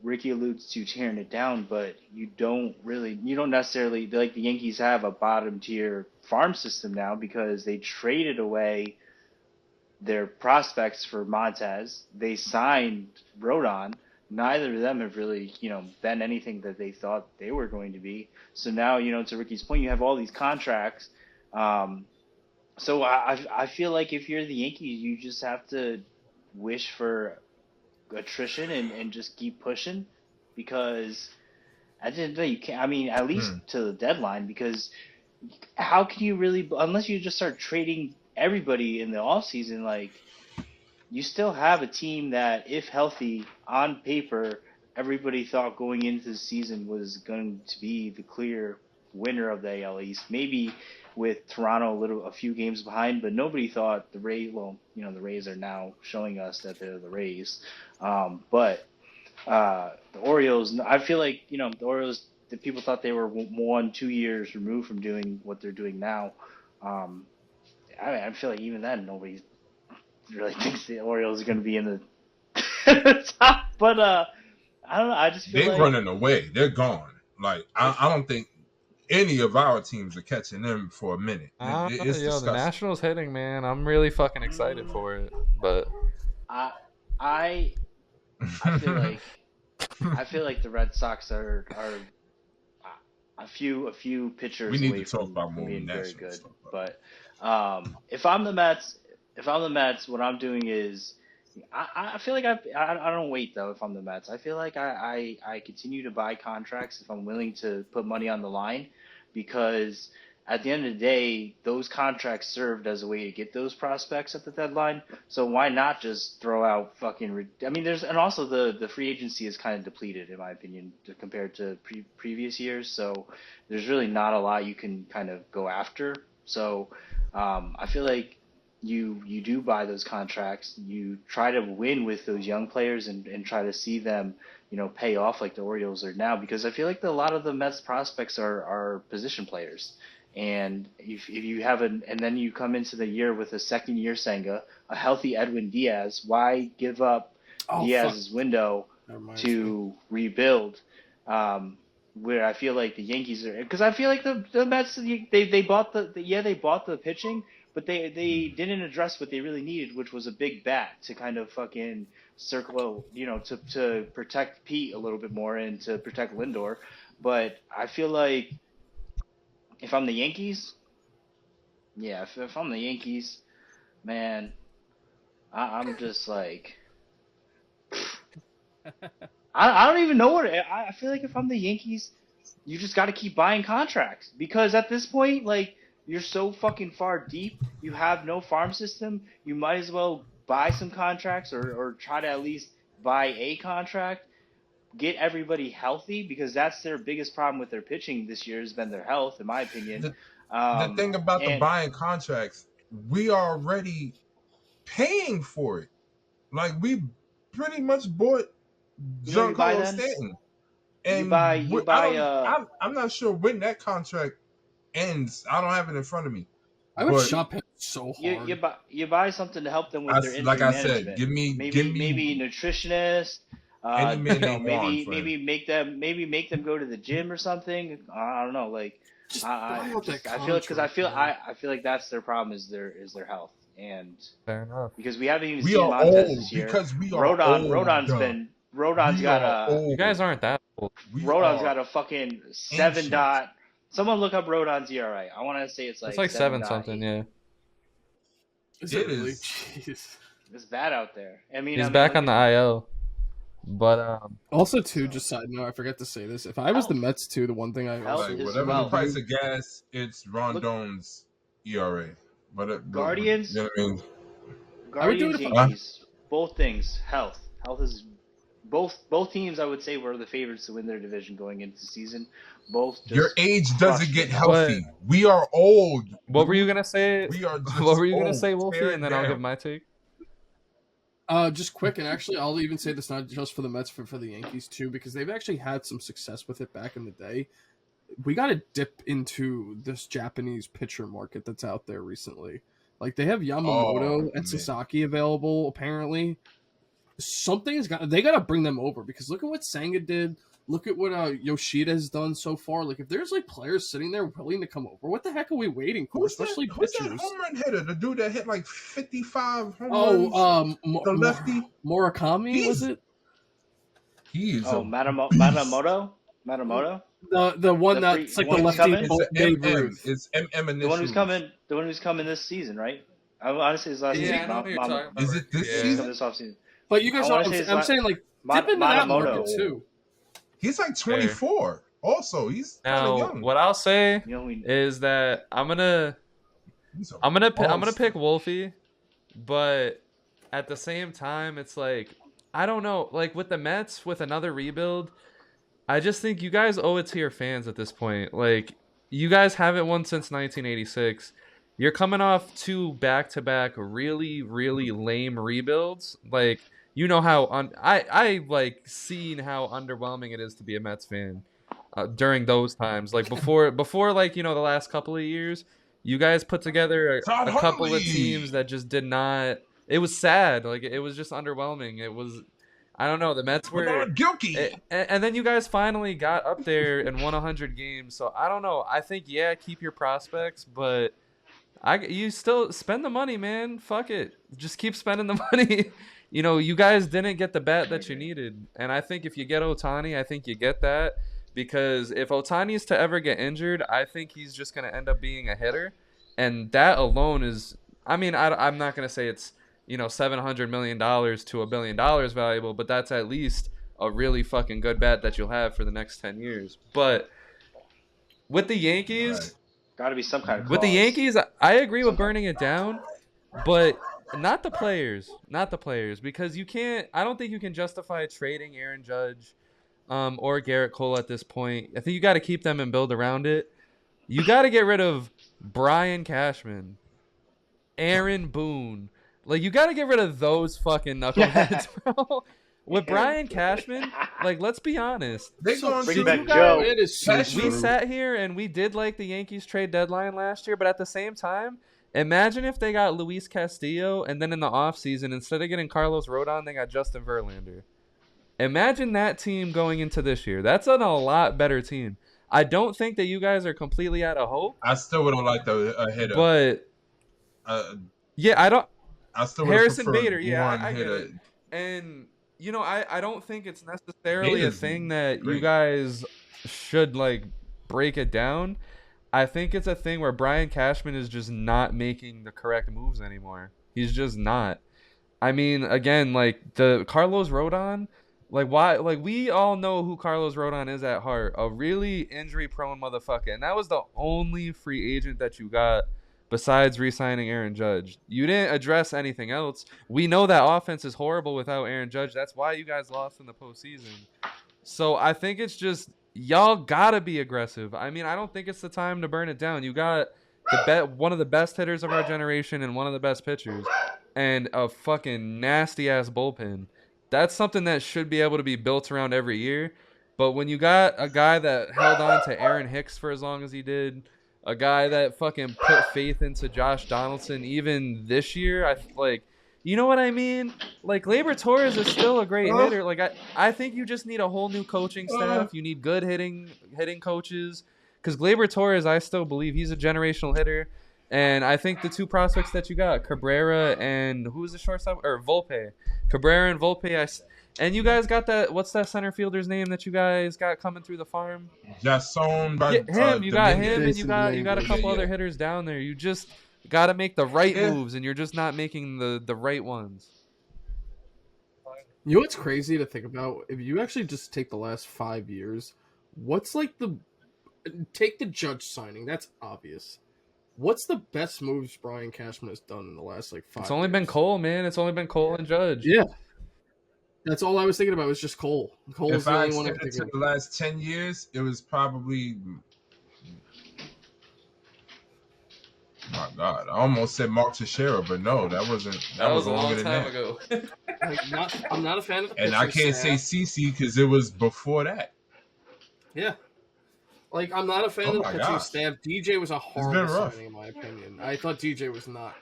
Rickey alludes to tearing it down, but you don't necessarily, like the Yankees have a bottom tier farm system now because they traded away their prospects for Montez. They signed Rodon. Neither of them have really, been anything that they thought they were going to be. So now, to Rickey's point, you have all these contracts, So I feel like if you're the Yankees, you just have to wish for attrition and just keep pushing because at the end of the day, you can't. I mean, at least Hmm. to the deadline, because how can you really, unless you just start trading everybody in the off season, like you still have a team that, if healthy, on paper, everybody thought going into the season was going to be the clear winner of the AL East. Maybe with Toronto a few games behind, but nobody thought the Rays. Well, the Rays are now showing us that they're the Rays. But the Orioles, I feel like the Orioles. The people thought they were 1-2 years removed from doing what they're doing now. Um, I feel like even then nobody really thinks the Orioles are going to be in the top. But I don't know. I just feel They're like running away. They're gone. Like I don't think any of our teams are catching them for a minute. It's Yo, the disgusting. Nationals hitting, man. I'm really fucking excited mm, for it. But I I I feel like the Red Sox are a few We pitchers need to away talk from about more being very national good. stuff. But if I'm the Mets, what I'm doing is I feel like I don't wait though. If I'm the Mets, I feel like I continue to buy contracts if I'm willing to put money on the line, because at the end of the day, those contracts served as a way to get those prospects at the deadline. So why not just throw out fucking? I mean, and also the free agency is kind of depleted in my opinion compared to previous years. So there's really not a lot you can kind of go after. So I feel like you do buy those contracts. You try to win with those young players and try to see them, pay off like the Orioles are now. Because I feel like a lot of the Mets prospects are position players. And if you have and then you come into the year with a second year Senga, a healthy Edwin Diaz, why give up Oh fuck, Diaz's window that reminds me. to rebuild? Where I feel like the Yankees are, because I feel like the Mets, they bought they bought the pitching, but they didn't address what they really needed, which was a big bat to kind of fucking circle, to protect Pete a little bit more and to protect Lindor. But I feel like if I'm the Yankees, yeah, if I'm the Yankees, man, I'm just like I don't even know what I feel like. If I'm the Yankees, you just got to keep buying contracts, because at this point, like, you're so fucking far deep, you have no farm system. You might as well buy some contracts, or try to at least buy a contract, get everybody healthy, because that's their biggest problem with their pitching this year has been their health, in my opinion. The thing about the And buying contracts, we are already paying for it. Like we pretty much bought you know what you buy Giancarlo then? Stanton, You and buy you buy I'm not sure when that contract ends. I don't have it in front of me, I would but shop him so you hard. you buy something to help them with their like injury I said, management. give me Maybe nutritionist. any man named Juan Maybe for him. make them go to the gym or something. I don't know. Like Just buy out that I feel, because contract, man. I feel like that's their problem, is their health. And fair enough. because we haven't even We seen are Montez old this year. because we are old. Rodon's We got are a You guys old. aren't that old. We Rodon's are got a fucking seven ancient. dot. Someone look up Rodon's ERA. I want to say it's It's like like seven seven dot something, eight. yeah. Is It it really? is. Jeez. It's bad out there. He's I mean, back look on the at IL. But Also, too, so just side note, I forgot to say this. If I was the health. Mets, too, the one thing I Health also Like is would whatever the really wealth. price do. of gas, it's Look, Rondon's ERA. But you Guardians, know what I mean? I would do it Guardians, if Huh? Yankees, both things. Health is both teams. I would say were the favorites to win their division going into the season. Both Your just age doesn't crushed get it health. what healthy. We are old, what were you dude. gonna say? We are What just were you gonna old. say, Tear Wulfy? And it then I'll give down. my take. Just quick, and actually, I'll even say this not just for the Mets, but for the Yankees, too, because they've actually had some success with it back in the day. We got to dip into this Japanese pitcher market that's out there recently. Like, they have Oh Yamamoto and man. Sasaki available, apparently. They got to bring them over, because look at what Senga did. Look at what Yoshida has done so far. Like, if there's like players sitting there willing to come over, what the heck are we waiting for? Especially Who's that pitchers. home run hitter? The dude that hit like 55 home Oh, runs. The lefty. Murakami, was He's it? he is Oh, a beast. Matamoto. The one that's like the one who's lefty coming? It's a Babe MM. Ruth. It's MM The one who's initials. coming this season, right? Honestly, his last Yeah, name I know who you're talking about. Is it Rickey. this he's season? coming this offseason. But you guys I know want what to I'm say saying? I'm saying like dip into that market Matamoto. too. He's like 24. Also, he's kind of Now, young. what I'll say You know, is that I'm gonna He's a I'm gonna monster. pick Wulfy, but at the same time, it's like I don't know. Like with the Mets, with another rebuild, I just think you guys owe it to your fans at this point. Like you guys haven't won since 1986. You're coming off 2 back-to-back really really lame rebuilds. Like you know how I like seen how underwhelming it is to be a Mets fan during those times. Like before like the last couple of years, you guys put together Todd a couple of Hundley. teams that just did not. It was sad. Like it was just underwhelming. It was. I don't know. The Mets were. Bernard Gilkey. And then you guys finally got up there and won 100 games. So I don't know. I think keep your prospects, but you still spend the money, man. Fuck it. Just keep spending the money. You guys didn't get the bat that you needed, and I think if you get Ohtani, I think you get that because if Ohtani is to ever get injured, I think he's just gonna end up being a hitter, and that alone is. I mean, I'm not gonna say it's $700 million to $1 billion valuable, but that's at least a really fucking good bat that you'll have for the next 10 years. But with the Yankees, Right. got to be some kind of with the clause. Yankees, I agree with burning it down, but not the players, because you can't. I don't think you can justify trading Aaron Judge, or Garrett Cole at this point. I think you got to keep them and build around it. You got to get rid of Brian Cashman, Aaron Boone. Like you got to get rid of those fucking knuckleheads, bro. With Brian Cashman, like let's be honest. They going Bring to back the Joe. It is so Cashman. We true. sat here and we did like the Yankees trade deadline last year, but at the same time, imagine if they got Luis Castillo and then in the offseason, instead of getting Carlos Rodon, they got Justin Verlander. Imagine that team going into this year. That's a lot better team. I don't think that you guys are completely out of hope. I still would have liked a hitter. But yeah, I don't. I still Harrison preferred Bader, yeah, one I get hitter. it. And I don't think it's necessarily Bader's a thing that you great. guys should like break it down. I think it's a thing where Brian Cashman is just not making the correct moves anymore. He's just not. I mean, again, like the Carlos Rodon, like why? Like we all know who Carlos Rodon is at heart, a really injury-prone motherfucker, and that was the only free agent that you got besides re-signing Aaron Judge. You didn't address anything else. We know that offense is horrible without Aaron Judge. That's why you guys lost in the postseason. So I think it's just y'all gotta be aggressive. I mean, I don't think it's the time to burn it down. You got one of the best hitters of our generation and one of the best pitchers, and a fucking nasty ass bullpen. That's something that should be able to be built around every year. But when you got a guy that held on to Aaron Hicks for as long as he did, a guy that fucking put faith into Josh Donaldson even this year, you know what I mean? Like Gleyber Torres is still a great hitter. Like I think you just need a whole new coaching staff. You need good hitting coaches. Because Gleyber Torres, I still believe he's a generational hitter. And I think the 2 prospects that you got, Cabrera and who was the shortstop? Or Volpe. Cabrera and Volpe. And you guys got that. What's that center fielder's name that you guys got coming through the farm? Jason. You got him, and Jason you got a couple Yeah. other hitters down there. You just got to make the right Yeah. moves, and you're just not making the right ones. You know what's crazy to think about? If you actually just take the last 5 years, what's like take the Judge signing? That's obvious. What's the best moves Brian Cashman has done in the last 5 It's only years? been Cole, man. It's only been Cole and Judge. Yeah. That's all I was thinking about was just Cole. Cole is If the I only one I extended could to think the of. last 10 years, it was probably. My God, I almost said Mark Teixeira, but no, that wasn't. That was a longer long than time that. ago. I'm not a fan of the And I pitching can't staff. say CC because it was before that. Yeah. Like, I'm not a fan Oh of the my pitching gosh. staff. DJ was a been horrible rough. signing, in my opinion. I thought DJ was not.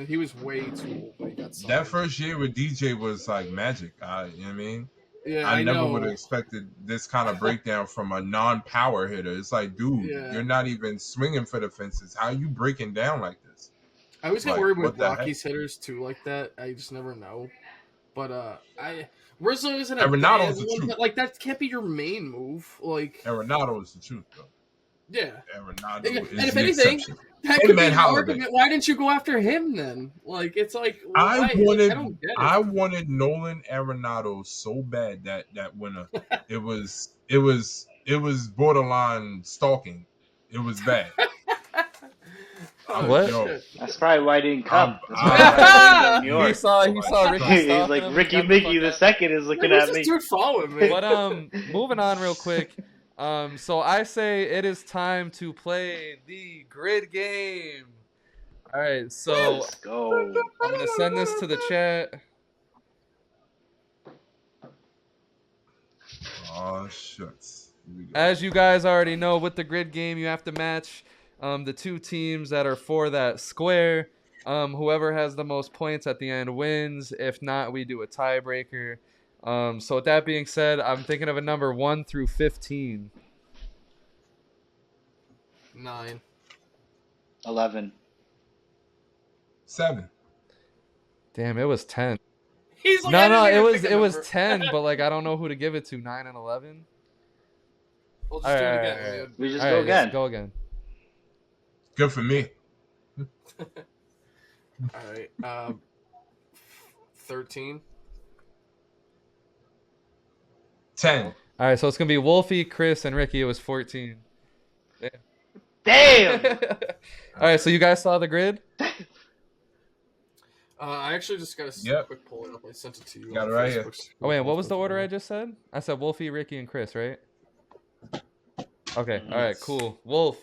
He was way too old when he got signed. That first year with DJ was like magic. You know what I mean? Yeah, I never know. would have expected this kind of breakdown from a non-power hitter. It's like, dude, Yeah. you're not even swinging for the fences. How are you breaking down like this? I always get Like, worried what with the heck? Rockies hitters, too, like that. I just never know. But Rizzo isn't a Arenado's bad the one, truth. but like that can't be your main move. Like, Arenado is the truth, though. yeah. Arenado And is if the anything, exception. that Hey, could man, be an Holiday. argument. Why didn't you go after him then? Like, it's like, I why? wanted, I don't get it. I wanted Nolan Arenado so bad that winter. it was borderline stalking. It was bad. Oh, What? shit. That's probably why he didn't come. That's I- probably why he didn't go to New He York. saw Ricky He's stalking like, him. Ricky Got the Mickey fuck the out. second is looking Who's at this me. dude following me? But moving on real quick. So I say it is time to play the grid game. All right, so Let's go. I'm gonna send this to the chat. Oh, shucks. Here we go. As you guys already know, with the grid game, you have to match the two teams that are for that square. Whoever has the most points at the end wins. If not, we do a tiebreaker. So with that being said, I'm thinking of a number 1 through 15. 9. 11. 7. Damn, it was 10. He's like, No, I didn't even it think of was number. 10, but like I don't know who to give it to. 9 and 11. We'll just do it again. Alright. We just All go right, again. let's go again. Good for me. All right. 13. 10. All right, so it's gonna be Wulfy, Chris, and Ricky. It was 14. Damn! All right, so you guys saw the grid? I actually just got a Yep. quick pull it up. I sent it to you. Got on it right here. Facebook. Oh wait, what was the order I just said? I said Wulfy, Ricky, and Chris, right? Okay. All right. Cool. Wolf,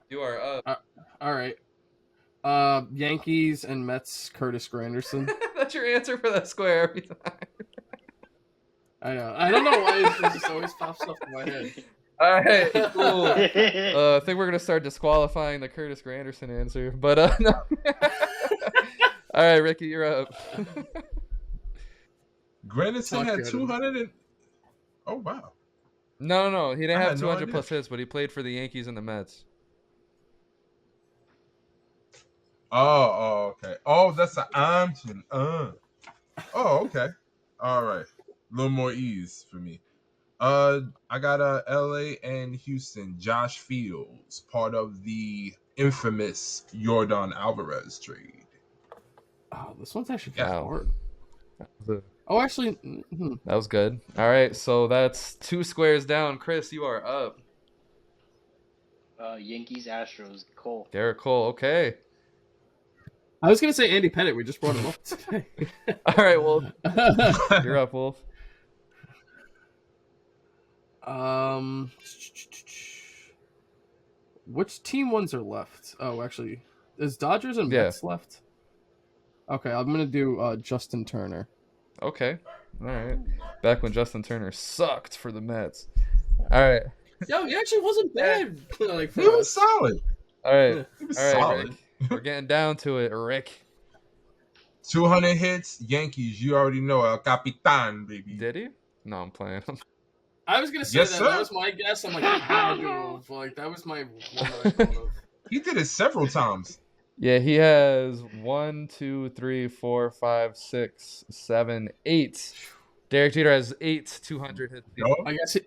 you are up. All right. Yankees and Mets. Curtis Granderson. That's your answer for that square every time. I know. I don't know why it just always pops up in my head. All right. Cool. I think we're gonna start disqualifying the Curtis Granderson answer, but no. All right, Ricky, you're up. Granderson had Fuck 200 and... Oh, wow. No. He didn't I have had no 200 idea. plus hits, but he played for the Yankees and the Mets. Oh, okay. Oh, that's an option. Oh, okay. All right. A little more ease for me. I got LA and Houston. Josh Fields, part of the infamous Yordan Alvarez trade. Oh, this one's actually Yeah. kind of hard. That was a- Oh, actually, That was good. All right, so that's 2 squares down. Chris, you are up. Yankees, Astros, Cole. Garrett Cole, okay. I was gonna say Andy Pettit. We just brought him up today. All right, Wolf. You're up, Wolf. Which team ones are left? Oh, actually, is Dodgers and Yeah. Mets left? Okay, I'm gonna do Justin Turner. Okay. All right. Back when Justin Turner sucked for the Mets. All right. Yo, he actually wasn't bad. Like, He was solid. All right. He was All right, solid. Rick. We're getting down to it, Rick. 200 hits, Yankees. You already know El Capitan, baby. Did he? No, I'm playing. I was gonna say Yes, that. sir. That was my guess. I'm like, like that was my one that I thought of. He did it several times. Yeah, he has 1, 2, 3, 4, 5, 6, 7, 8. Derek Jeter has 8 200 hits. No?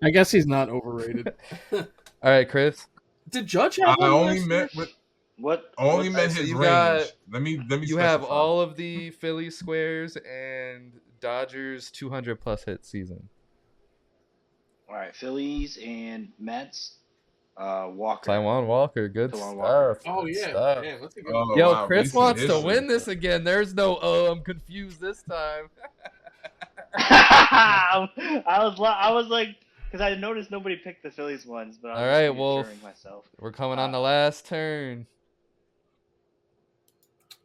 I guess he's not overrated. All right, Chris. Did Judge have I one only last meant year? with What? meant so his you range. got- let me You have specify. all of the Philly squares and Dodgers 200 plus hit season. All right, Phillies and Mets. Walker. Taiwan Walker, good Taiwan stuff. Walker. Oh good yeah, stuff. damn, that's a good Oh, one. Yo, wow, Chris recent wants to history. win this again. There's no, I'm confused this time. I was like, because I noticed nobody picked the Phillies ones, but I was All just right, Wolf. reassuring myself. We're coming on the last turn.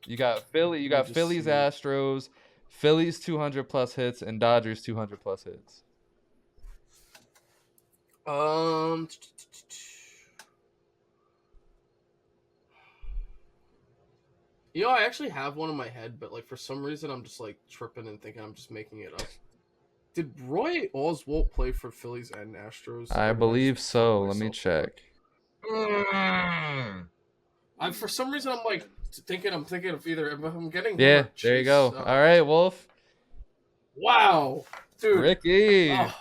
You got Philly. You got just Phillies, see. Astros, Phillies 200 plus hits, and Dodgers 200 plus hits. You know, I actually have one in my head, but like for some reason, I'm just like tripping and thinking I'm just making it up. Did Roy Oswalt play for Phillies and Astros? I Or believe just so. myself Let me up? check. For some reason, I'm like thinking of either. I'm getting Yeah, him or there you Chase, go. All right, Wolf. Wow, dude. Ricky. Oh,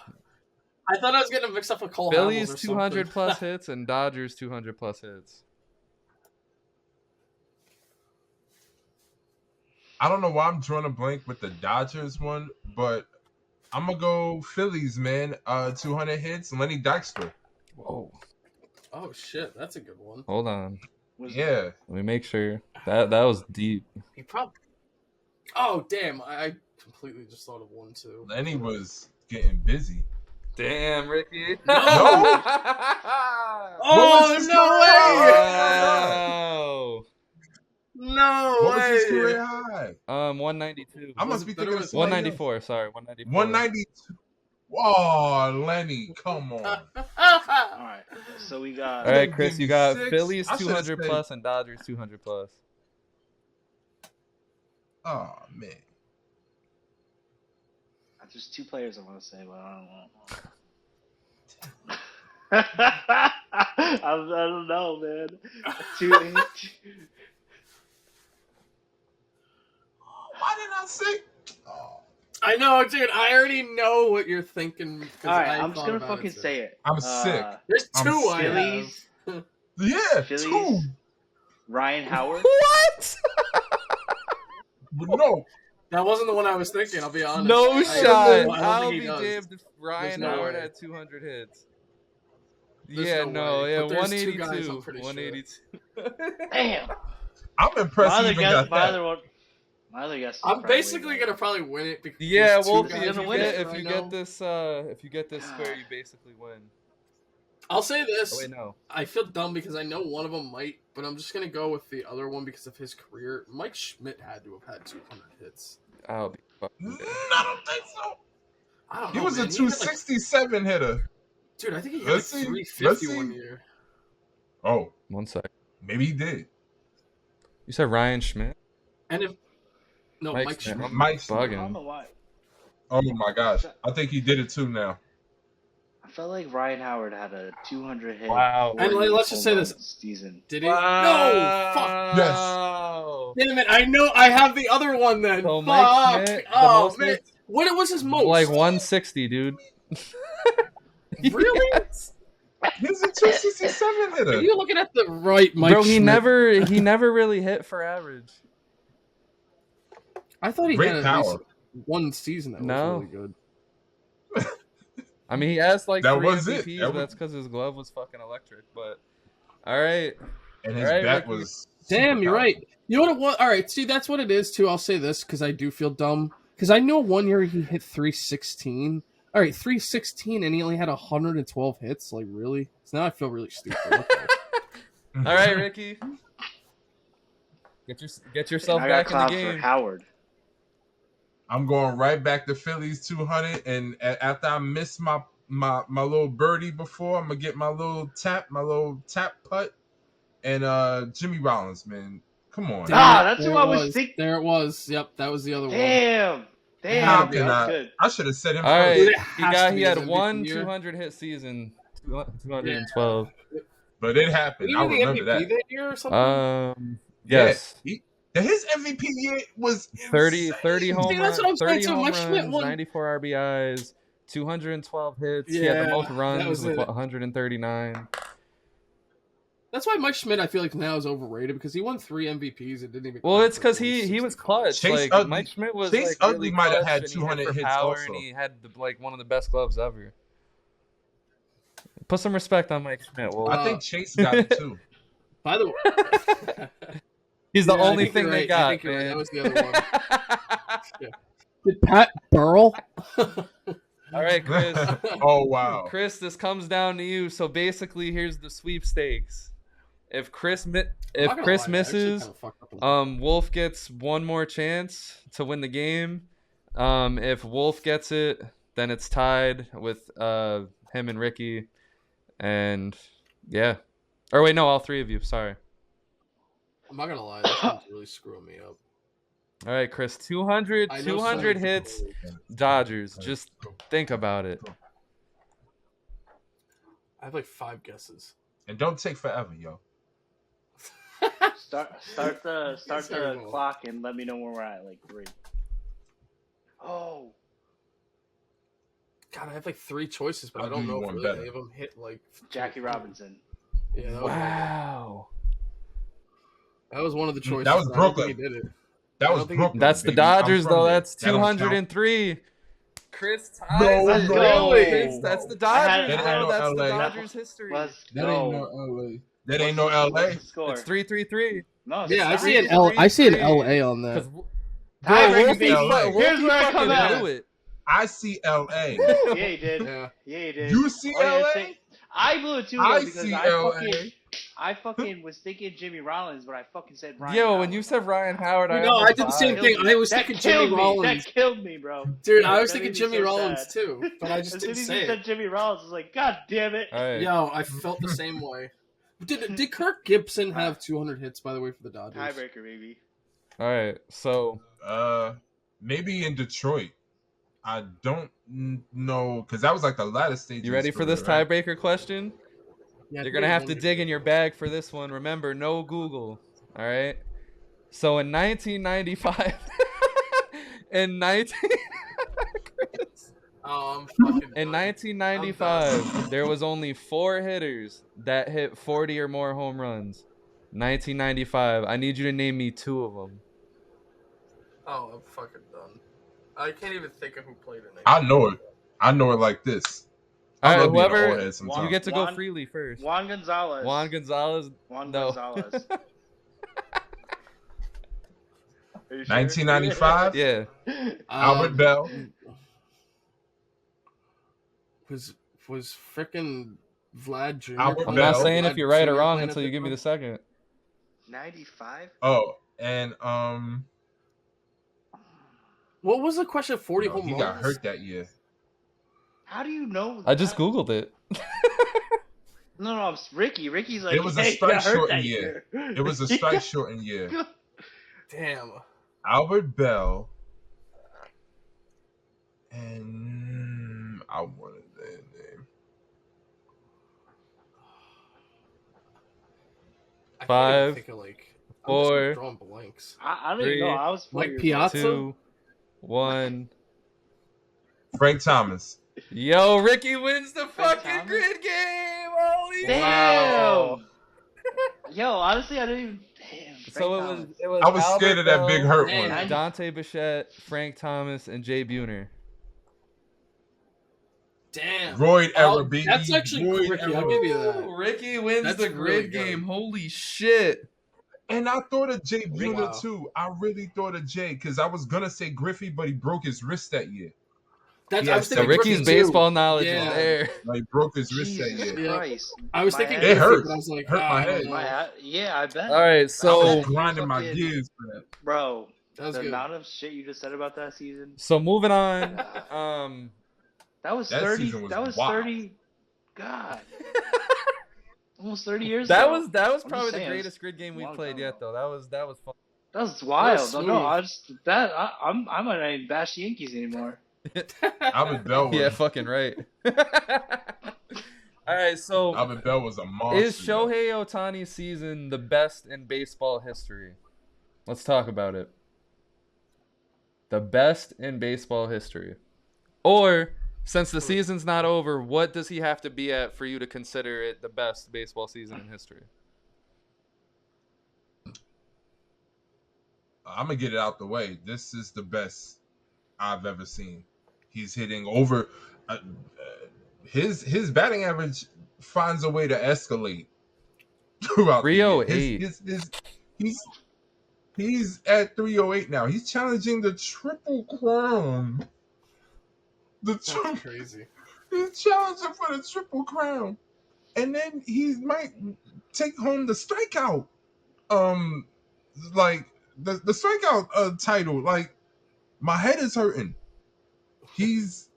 I thought I was getting mixed up with Cole Phillies Hamels or 200 something. plus hits and Dodgers 200 plus hits. I don't know why I'm drawing a blank with the Dodgers one, but I'm gonna go Phillies, man. 200 hits, Lenny Dykstra. Whoa. Oh shit, that's a good one. Hold on. Yeah. Let me make sure. That was deep. He probably. Oh damn! I completely just thought of one too. Lenny was getting busy. Damn, Ricky. No. Oh his no career way! Wow. No What was his way! career high? 192. I must be thinking of 194. Sorry, 194. 192. Oh, Lenny, come on. All right, so we got. All right, Chris, you got 6. Phillies I should've 200 said- plus and Dodgers 200 plus. Oh man. There's 2 players I want to say, but I don't know, man. Why did I say? Oh, I know, dude. I already know what you're thinking. All right, I'm just gonna fucking say it. I'm sick. There's I'm 2 I have. Phillies, Yeah, Phillies, 2. Ryan Howard. What? But no, That wasn't the one I was thinking. I'll be honest. No I shot. don't I'll think he be does. damned if Ryan no Howard way. had 200 hits. There's Yeah, no way, yeah, but there's 2 182. guys, I'm pretty sure. 182. Damn. I'm impressed My he other even guess. got My that. other one. My other guess. is I'm probably basically like- gonna probably win it because Yeah, these 2 Wulfy, guys if gonna you win get it if right you now. get this square, you basically win. I'll say this. Oh wait, no. I feel dumb because I know one of them might, but I'm just gonna go with the other one because of his career. Mike Schmidt had to have had 200 hits. I'll be fucking dead. I don't think so. I don't He know. was man. a He had, like, 267 hitter. dude, I think he had Let's like see. 350 Let's see. one year. Oh, 1 sec. maybe he did. You said Ryan Schmidt? And if no, Mike Mike Schmidt. Schmidt. I'm Mike I don't bugging. know why. Oh my gosh, I think he did it too now. I felt like Ryan Howard had a 200 hit. Wow. And let's just say this. season. Did he? No, fuck. Wow. Damn it! I know. I have the other one then. So Fuck. Mike Schmidt, the Oh most man, hits, what was his most? like 160, dude. Really? Yes. He's a 267 Are hitter. you looking at the right Mike Bro, he Schmidt? never really hit for average. I thought he Great had at power. least one season that No. was really good. I mean, he has like That 3 was it. MVPs, That but was- that's because his glove was fucking electric. But all right, And his All right, bat Ricky. was. Damn, super you're powerful. right. You know what it was? All right, see, that's what it is too. I'll say this because I do feel dumb because I know one year he hit 316. All right, 316, and he only had 112 hits. Like really? So now I feel really stupid. Okay. all right, Ricky, get yourself I got back in the clout for game. Howard. I'm going right back to Phillies 200, and after I miss my little birdie before, I'm gonna get my little tap putt, and Jimmy Rollins, man, come on. Ah, that's There who I it was thinking. There it was. Yep, that was the other one. Damn. How Damn. can That's I? good. I should have said him All first. right, Dude, it has to he be had his one MVP year. 200 hit season, 212. But it happened. Did he I win the remember MVP that. year or something? Yes. Yeah, his MVP year was 30 insane. home See, that's runs, what I'm saying, 30 too. home Mike Schmidt runs, won- 94 RBIs, 212 hits. He had the Yeah, most that runs was with it. 139. That's why Mike Schmidt, I feel like now is overrated because he won 3 MVPs and didn't even. Well, count it's for because he was 160. clutch. Chase Like Utley- Mike Schmidt was Chase like Utley really might have clutch, had and he 200 hit for hits power, also. and he had like one of the best gloves ever. Put some respect on Mike Schmidt. Well, I think Chase got it too. By the way, he's the Yeah, I only think you're thing they right. I got, think you're right. man. That was the other one. Did Pat Burrell? All right, Chris. Oh wow. Chris, this comes down to you. So basically, here's the sweepstakes. If Chris I'm not gonna Chris lie, I actually misses, kinda fucked up a little. Wolf gets one more chance to win the game. If Wolf gets it, then it's tied with him and Ricky. And yeah. Or wait, no, all 3 of you. Sorry. I'm not gonna lie, this one's really screwing me up. All right, Chris. 200 I know 200 some- hits, Dodgers. Just think about it. I have like 5 guesses. And don't take forever, yo. Start the terrible. clock and let me know where we're at. Like 3. Oh, God, I have like 3 choices, but I'll I don't do you know if one really better. any of them hit like Jackie Robinson. Yeah, that was, Wow. that was one of the choices. That was but I don't think Brooklyn. he did it. That I was don't think he- Brooklyn. That's the baby. I'm Dodgers, from though. there. That's That don't count. 203. Chris ties No, Let's it. go. Chris, that's the I had- Dodgers, That bro. ain't no That's the LA. Dodgers history. Let's That ain't no go. LA. That ain't no What's LA. the score? It's 3-3-3. No, it's Yeah, I not. see an L. I see an LA on that. Because Tiebreaker, Wolfie, baby. LA. Here's where I fucking come out. blew it. I see LA. Yeah, he did. Yeah. Yeah, he did. You see Oh, yeah, LA? I blew it too, I though, because see I fucking was thinking Jimmy Rollins, but I fucking said Ryan Yo, Howard. when you said Ryan Howard, No, I did the almost same died. thing. I was That thinking killed Jimmy me. Rollins. That killed me, bro. Dude, I was That thinking made me Jimmy so Rollins sad. too, but I just As soon didn't as say you it. said Jimmy Rollins, I was like, God damn it. All right. Yo, I felt the same way. Did Kirk Gibson have 200 hits, by the way, for the Dodgers? Tiebreaker, baby. All right. So Maybe in Detroit. I don't know because that was like the latter stage. you ready for this tiebreaker question? Yeah, I You're think gonna it was have one to of the- dig in your bag for this one. Remember, no Google. All right. So in 1995, in 19 Oh, I'm fucking in done. 1995, there was only 4 hitters that hit 40 or more home runs. 1995. I need you to name me 2 of them. Oh, I'm fucking done. I can't even think of who played in it. I know it. I know it like this. All I right, love being an whoever old head sometimes. you get to go Juan- freely first. Juan Gonzalez. Juan Gonzalez. Juan No. Gonzalez. Are you sure? 1995. Yeah. Albert Bell. Was frickin' Vlad Jr. Albert I'm Bell. not saying if you're right or Jr. wrong playing until at you give me the second. 95? Oh, and What was the question? 40 no, home he runs? got hurt that year. How do you know? I just that? Googled it. No, it's Ricky. Ricky's like, It was a hey, strike got hurt shortened that year. It was a strike shortened year. Damn. Albert Bell and I wanted their name. I can't even 5, think of, like, 4, I'm just drawing blanks. I don't even know. I was 4 Mike years Piazza? old. 2, 1. Frank Thomas. Yo, Ricky wins the Frank fucking Thomas? grid game. Holy Damn. wow. Yo, honestly, I didn't even. Damn. So Frank it was I was Albert scared of that Bell, big hurt Man, one. Dante Bichette, Frank Thomas, and Jay Buhner. Damn. Royd Oh, era, baby. that's actually Royd Ricky. era. I'll give you that. Ooh, Ricky wins That's the really grid good. game. Holy shit. And I thought of Jay Buhner Wow. too. I really thought of Jay because I was gonna say Griffey, but he broke his wrist that year. That's, Yeah, I was so So thinking Ricky's Griffey, too. baseball knowledge Yeah. is there. Like broke his wrist that Jesus year. Yeah. Christ. I was My thinking head- It Griffey, hurt. but I was like, Hurt my I don't head. know. Yeah, I bet. All right, I so was you grinding my fucking- gears for that. Bro, That was the good. amount of shit you just said about that season. moving on. That was That 30. season was that was wild. 30. God. Almost 30 years that ago. was I'm probably just the saying, greatest grid game we long played time yet, ago. though. That was fun. That was wild. That was No, smooth. I just I might not even bash the Yankees anymore. Albert Bell was, Yeah, fucking right. All right, so Albert Bell was a monster. is Shohei Ohtani's season the best in baseball history? Let's talk about it. The best in baseball history. Or, since the season's not over, what does he have to be at for you to consider it the best baseball season in history? I'm gonna get it out the way. This is the best I've ever seen. He's hitting over. His batting average finds a way to escalate throughout the year. 308. He's at 308 now. He's challenging the triple crown. That's crazy. He's challenging for the triple crown, and then he might take home the strikeout. Like the strikeout title. Like my head is hurting. He's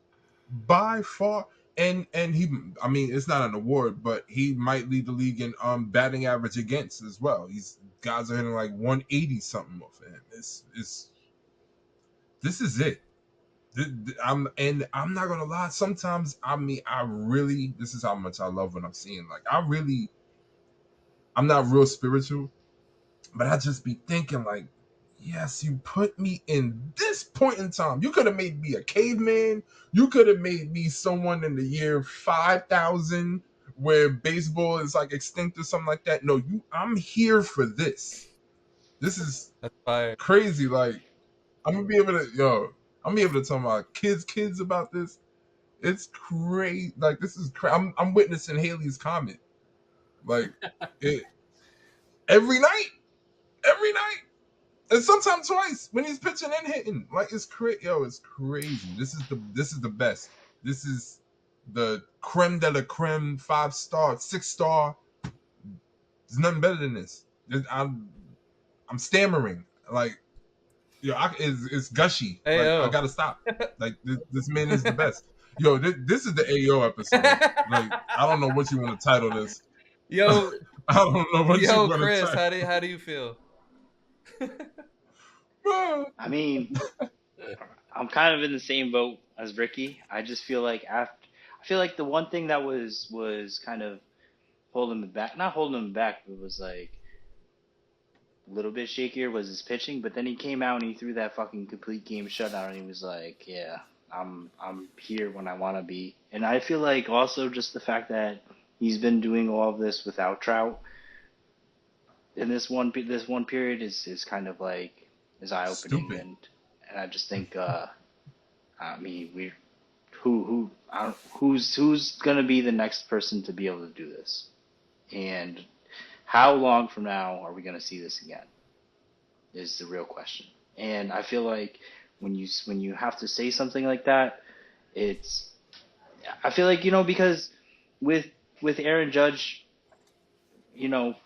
by far, and he. I mean, it's not an award, but he might lead the league in batting average against as well. Guys are hitting like 180 something off of him. This is it. I'm not gonna lie. Sometimes I really this is how much I love what I'm seeing. Like I'm not real spiritual, but I just be thinking like, yes, you put me in this point in time. You could have made me a caveman. You could have made me someone in the year 5000 where baseball is like extinct or something like that. No, I'm here for this. This is That's fire. crazy. Like, I'm gonna be able to, I'm gonna be able to tell my kids about this. It's crazy. Like, this is crazy. I'm witnessing Haley's Comet. Like, it every night, every night. And sometimes twice when he's pitching and hitting. Like, it's it's crazy. This is the best. This is the creme de la creme, 5-star, 6-star. There's nothing better than this. I'm stammering. Like, it's gushy. Hey Like, I yo. gotta stop. Like, this man is the best. Yo, this is the AO episode. Like, I don't know what you want to title this. Yo, I don't know what you yo, want to Chris, title. how do you feel? I mean, I'm kind of in the same boat as Ricky. I just feel like I feel like the one thing that was kind of holding him back, not holding him back, but was like a little bit shakier was his pitching. But then he came out and he threw that fucking complete game shutout, and he was like, yeah, I'm here when I want to be. And I feel like also just the fact that he's been doing all of this without Trout in this one period is kind of like is eye opening, Stupid. and I just think I mean who's gonna be the next person to be able to do this, and how long from now are we gonna see this again is the real question. And I feel like when you have to say something like that, I feel like because with Aaron Judge,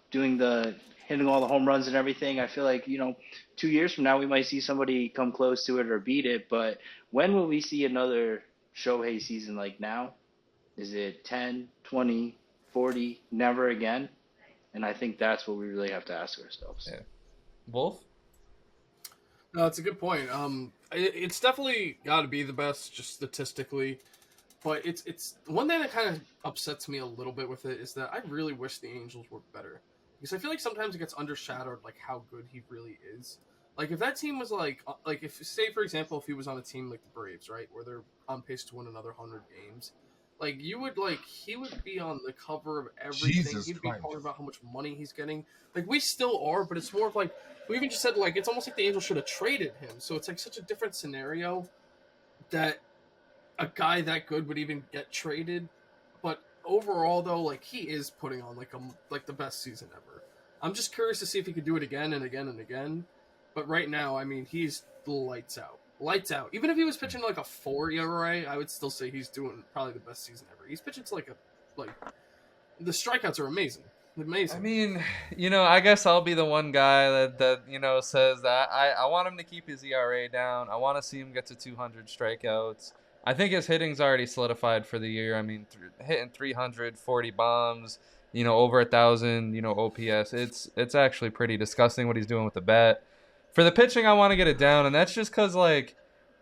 doing hitting all the home runs and everything, I feel like 2 years from now we might see somebody come close to it or beat it. But when will we see another Shohei season like now? Is it 10, 20, 40? Never again. And I think that's what we really have to ask ourselves. Yeah. Wolf? No, that's a good point. It's definitely got to be the best, just statistically. But it's one thing that kind of upsets me a little bit with it is that I really wish the Angels were better, because I feel like sometimes it gets undershadowed, like how good he really is. Like, if that team was like if, say for example, if he was on a team like the Braves, right, where they're on pace to win another 100 games, like he would be on the cover of everything. Jesus He'd be Christ. talking about how much money he's getting. Like, we still are, but it's more of like we even just said, like, it's almost like the Angels should have traded him. So it's like such a different scenario that a guy that good would even get traded. But overall, though, like, he is putting on like the best season ever. I'm just curious to see if he could do it again and again and again. But right now, I mean, he's lights out. Lights out. Even if he was pitching like a 4 ERA, I would still say he's doing probably the best season ever. He's pitching to the strikeouts are amazing. Amazing. I mean, I guess I'll be the one guy that says that I want him to keep his ERA down. I want to see him get to 200 strikeouts. I think his hitting's already solidified for the year. I mean, hitting 340 bombs, over 1,000, OPS. It's actually pretty disgusting what he's doing with the bat. For the pitching, I want to get it down, and that's just because, like,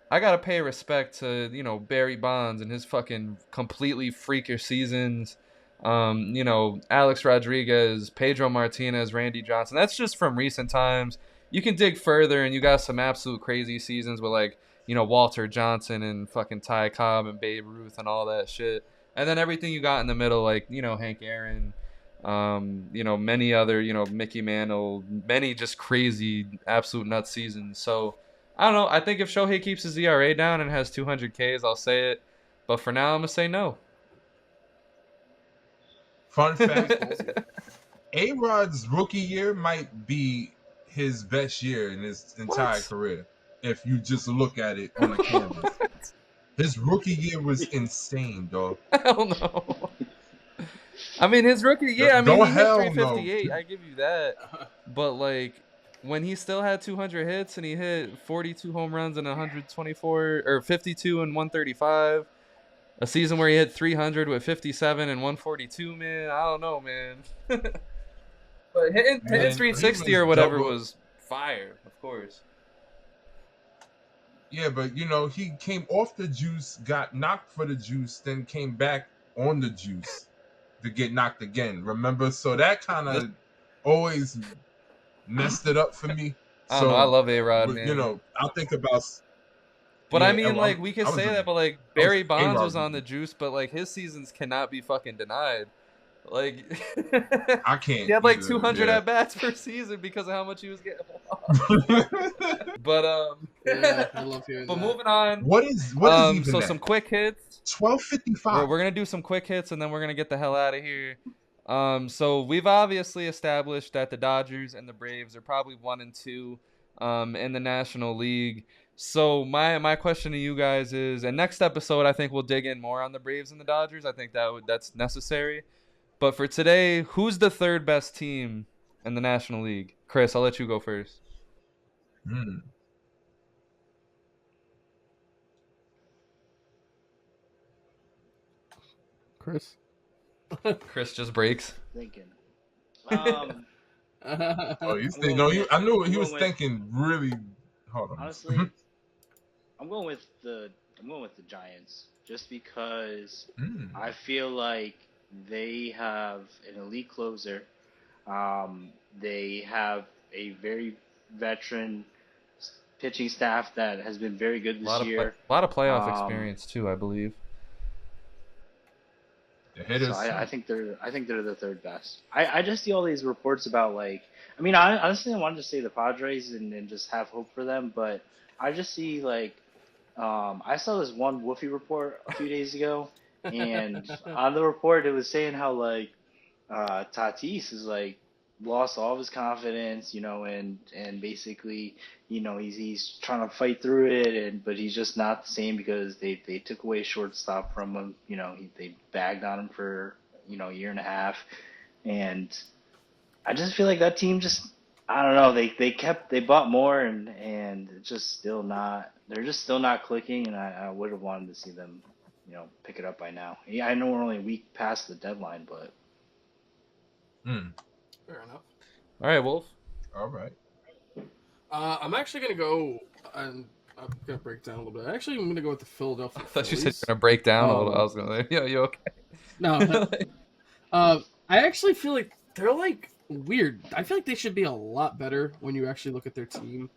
I got to pay respect to, Barry Bonds and his fucking completely freakish seasons. Alex Rodriguez, Pedro Martinez, Randy Johnson. That's just from recent times. You can dig further, and you got some absolute crazy seasons with, like, Walter Johnson and fucking Ty Cobb and Babe Ruth and all that shit. And then everything you got in the middle, like, Hank Aaron, many other, Mickey Mantle, many just crazy, absolute nut seasons. So, I don't know. I think if Shohei keeps his ERA down and has 200 Ks, I'll say it. But for now, I'm going to say no. Fun fact, A-Rod's rookie year might be his best year in his entire career, if you just look at it on a canvas. His rookie year was insane, dog. Hell no. I mean, his rookie year, he hit 358. No. I give you that. But, like, when he still had 200 hits and he hit 42 home runs and 124, or 52 and 135, a season where he hit 300 with 57 and 142, man, I don't know, man. But hitting 360 or whatever was fire, of course. Yeah, but, he came off the juice, got knocked for the juice, then came back on the juice to get knocked again. Remember? So that kind of always messed it up for me. I don't know. I So, love A-Rod, man. I think about But I yeah. mean, like, we could I was say a that, but like I was Barry a Bonds A-Rod was on the baby. juice, but like his seasons cannot be fucking denied. Like I he can't had like either. 200 Yeah. at bats per season because of how much he was getting off. But Yeah, I love hearing but that. moving on. what is even So some that? quick hits. 12:55. We're gonna do some quick hits and then we're gonna get the hell out of here. So we've obviously established that the Dodgers and the Braves are probably 1 and 2 in the National League. So my question to you guys is, and next episode I think we'll dig in more on the Braves and the Dodgers. I think that's necessary. But for today, who's the third best team in the National League? Chris, I'll let you go first. Hmm. Chris. Chris just breaks. Thinking. Um, Oh, he's I'm thinking. going No, with. I knew I'm he was going with. thinking really. Hold on. Honestly, I'm going with the. I'm going with the Giants, just because Hmm. I feel like they have an elite closer. They have a very veteran pitching staff that has been very good A this year. lot of playoff Um, experience too, I believe. The So hitters. I think they're the third best. I just see all these reports about like I mean I honestly I wanted to say the Padres and just have hope for them, but I just see like I saw this one Wulfy report a few days ago, and on the report it was saying how like Tatis is like lost all of his confidence, and basically, he's trying to fight through it, but he's just not the same because they took away shortstop from him. They bagged on him for a year and a half, and I just feel like that team just I don't know they bought more and it's just still not they're just still not clicking, and I would have wanted to see them pick it up by now. Yeah, I know we're only a week past the deadline, but. Hmm. Fair enough. All right, Wolf. All right. I'm actually gonna go and I'm gonna break down a little bit. Actually, I'm gonna go with the Philadelphia I thought you said Phillies. you're gonna break down a little. I was gonna, yo, you okay? No, I actually feel like they're like weird. I feel like they should be a lot better when you actually look at their team.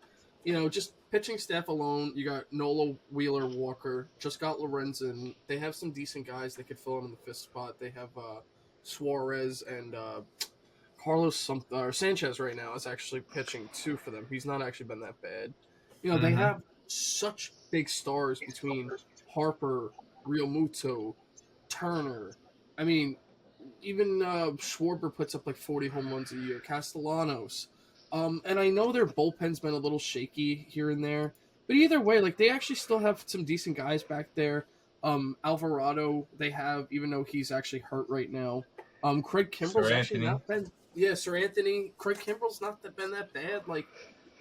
Just pitching staff alone. You got Nola, Wheeler, Walker. Just got Lorenzen. They have some decent guys that could fill in the fifth spot. They have Suarez and Carlos Sanchez right now is actually pitching too for them. He's not actually been that bad. They have such big stars between Harper, Real Muto, Turner. I mean, even Schwarber puts up like 40 home runs a year. Castellanos. And I know their bullpen's been a little shaky here and there, but either way, like they actually still have some decent guys back there. Alvarado, they have, even though he's actually hurt right now. Craig Kimbrell's Sir actually Anthony. not been. Yeah, Sir Anthony. Craig Kimbrell's not been that bad. Like,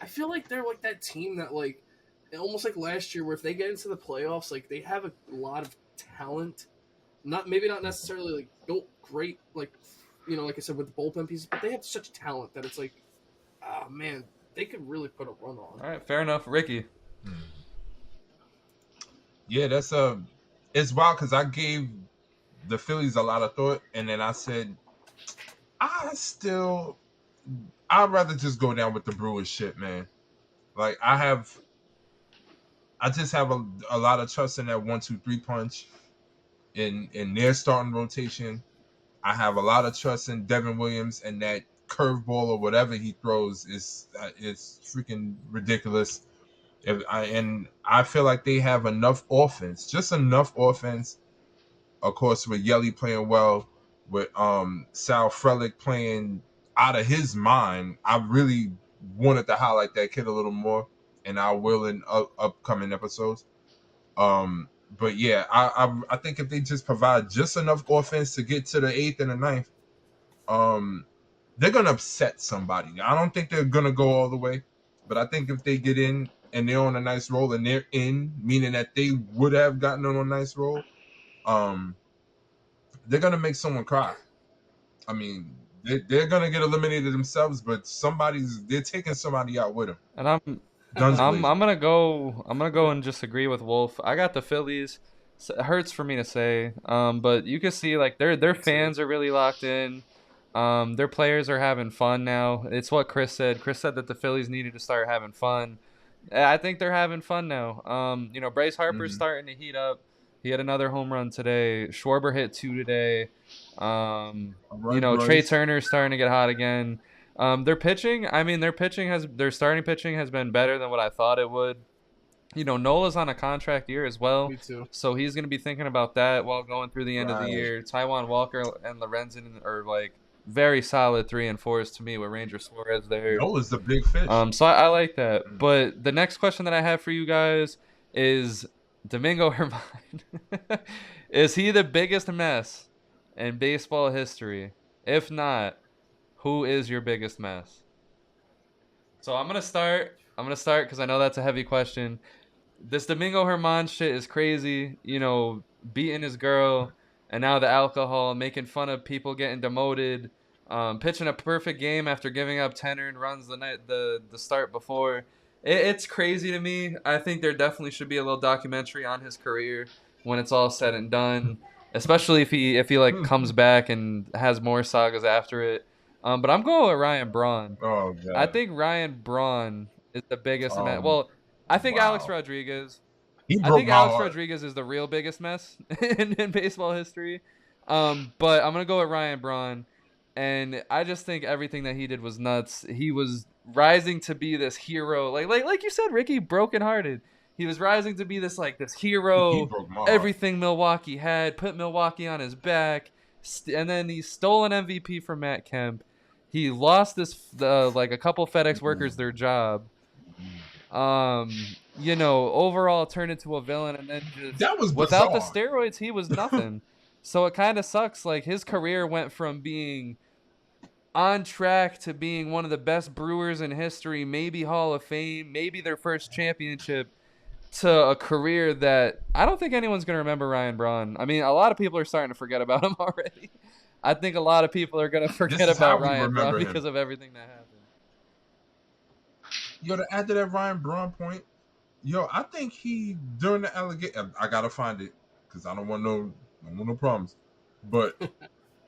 I feel like they're like that team that like, almost like last year, where if they get into the playoffs, like they have a lot of talent. Maybe not necessarily like built great, like like I said with the bullpen pieces, but they have such talent that it's like, oh man, they could really put a run on. All right, fair enough, Ricky. Yeah, it's wild because I gave the Phillies a lot of thought, and then I said, I'd rather just go down with the Brewers shit, man. Like I just have a lot of trust in that 1-2-3 punch in their starting rotation. I have a lot of trust in Devin Williams, and that curveball or whatever he throws is freaking ridiculous. And I feel like they have enough offense, just enough offense. Of course, with Yelly playing well, with Sal Frelick playing out of his mind. I really wanted to highlight that kid a little more, and I will in upcoming episodes. But yeah, I think if they just provide just enough offense to get to the 8th and the 9th, they're gonna upset somebody. I don't think they're gonna go all the way, but I think if they get in and they're on a nice roll and they're in, meaning that they would have gotten on a nice roll, they're gonna make someone cry. I mean, they're gonna get eliminated themselves, but they're taking somebody out with them. And Guns I'm blazing. gonna go and just agree with Wolf. I got the Phillies. It hurts for me to say, but you can see like their fans are really locked in. Their players are having fun now. It's what Chris said. Chris said that the Phillies needed to start having fun. I think they're having fun now. Bryce Harper's Mhm. starting to heat up. He had another home run today. Schwarber hit 2 today. All right, Trey Bryce. Turner's starting to get hot again. Their pitching, their starting pitching has been better than what I thought it would. Nola's on a contract year as well, Me too. so he's going to be thinking about that while going through the end of the Right. year. Taijuan Walker and Lorenzen are like very solid 3 and 4s to me with Ranger Suarez there. Nola's the big fish. So I like that. Mm. But the next question that I have for you guys is Domingo Germán. Is he the biggest mess in baseball history? If not, who is your biggest mess? So I'm gonna start because I know that's a heavy question. This Domingo Germán shit is crazy. Beating his girl, and now the alcohol, making fun of people getting demoted, pitching a perfect game after giving up 10 earned runs the start before. It's crazy to me. I think there definitely should be a little documentary on his career when it's all said and done, especially if he like comes back and has more sagas after it. But I'm going with Ryan Braun. Oh I god. think Ryan Braun is the biggest mess. Well, I think Alex Wow. Rodriguez. He I broke think my Alex heart. Rodriguez is the real biggest mess in baseball history. But I'm gonna go with Ryan Braun, and I just think everything that he did was nuts. He was rising to be this hero, like you said, Ricky, brokenhearted. He was rising to be this He hero. broke my heart. Everything Milwaukee had, put Milwaukee on his back, and then he stole an MVP from Matt Kemp. He lost a couple FedEx workers their job. Overall turned into a villain, and then just That was without the bizarre. steroids, he was nothing. So it kind of sucks. Like his career went from being on track to being one of the best Brewers in history, maybe Hall of Fame, maybe their first championship, to a career that I don't think anyone's gonna remember Ryan Braun. I mean, a lot of people are starting to forget about him already. I think a lot of people are gonna This forget is how about we Ryan Braun remember because him. of everything that happened. Yo, to add to that Ryan Braun point, yo, I think he during the allegation, I gotta find it because I don't want no problems. But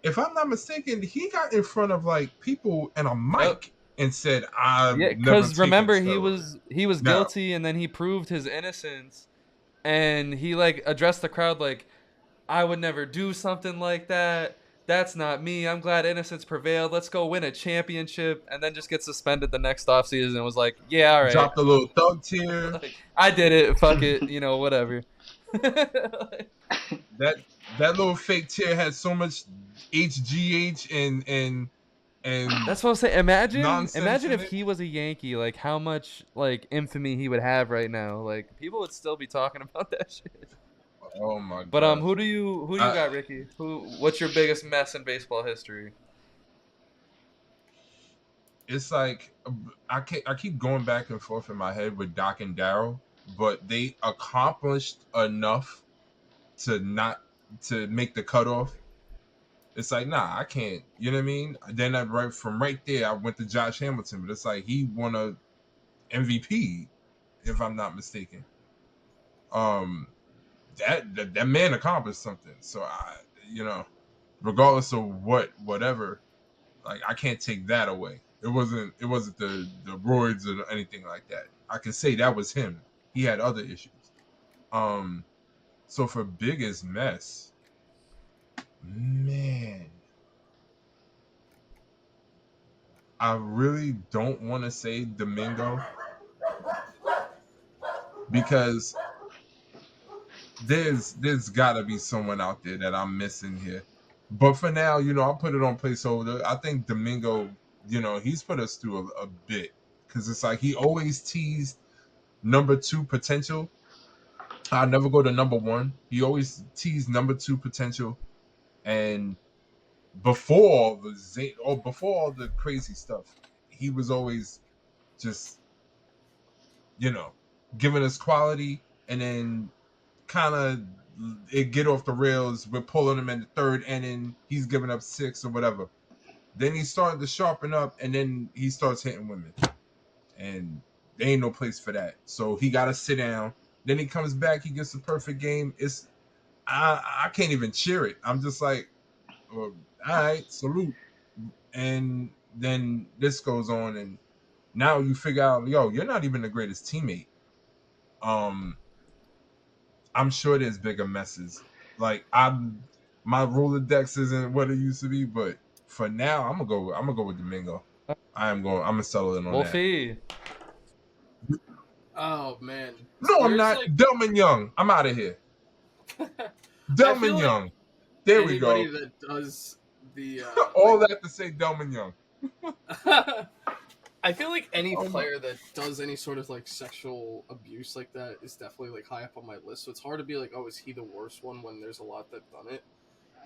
if I'm not mistaken, he got in front of like people and a mic and said, "I've Yeah, never because taken remember steroids." he was Now, guilty, and then he proved his innocence, and he like addressed the crowd like, I would never do something like that. That's not me. I'm glad innocence prevailed. Let's go win a championship, and then just get suspended the next offseason and was like, yeah, all right. dropped a little thug tear. Like, I did it. Fuck it. Whatever. That little fake tear had so much HGH and That's what I'm saying. Imagine nonsense in if it. he was a Yankee, like how much like infamy he would have right now. Like people would still be talking about that shit. Oh my But god. who do you got, Ricky? What's your biggest mess in baseball history? It's like I keep going back and forth in my head with Doc and Darryl, but they accomplished enough to not to make the cutoff. It's like, nah, I can't. You know what I mean? Then right there, I went to Josh Hamilton, but it's like he won a MVP, if I'm not mistaken. That man accomplished something. So regardless of whatever, like I can't take that away. It wasn't the roids or anything like that. I can say that was him. He had other issues. So for biggest mess, man, I really don't want to say Domingo because there's got to be someone out there that I'm missing here. But for now, I'll put it on placeholder. I think Domingo, he's put us through a bit because it's like he always teased number 2 potential. I never go to number 1. He always teased number 2 potential, and before all the crazy stuff, he was always just giving us quality, and then kind of it get off the rails. We're pulling him in the 3rd inning. He's giving up 6 or whatever. Then he started to sharpen up, and then he starts hitting women, and there ain't no place for that. So he got to sit down. Then he comes back. He gets a perfect game. I can't even cheer it. I'm just like, all right, salute. And then this goes on, and now you figure out, yo, you're not even the greatest teammate. I'm sure there's bigger messes. Like my Rolodex isn't what it used to be, but for now, I'm gonna go with Domingo. I'm gonna settle in on that. Wulfy. Oh man. No, I'm There's, not. like, Delman Young. I'm out of here. Delman like Young. There we anybody go. that does the All that to say Delman Young. I feel like any Oh my- player that does any sort of like sexual abuse like that is definitely like high up on my list. So it's hard to be like, oh, is he the worst one when there's a lot that done it.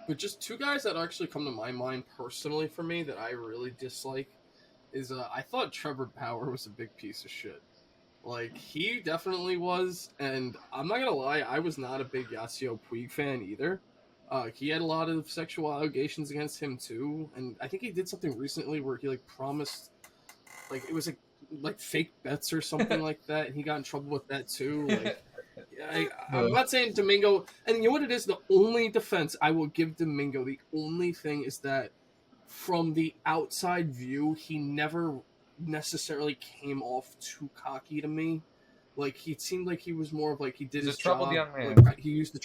But just two guys that actually come to my mind personally for me that I really dislike is I thought Trevor Bauer was a big piece of shit. Like, he definitely was, and I'm not gonna lie, I was not a big Yasiel Puig fan either. He had a lot of sexual allegations against him too, and I think he did something recently where he like promised, like it was like fake bets or something like that, and he got in trouble with that too. Like, I'm not saying Domingo, and you know what it is? The only defense I will give Domingo, the only thing is that from the outside view, he never necessarily came off too cocky to me. Like, he seemed like he was more of like he did He's his a troubled job. young man. Like, he used the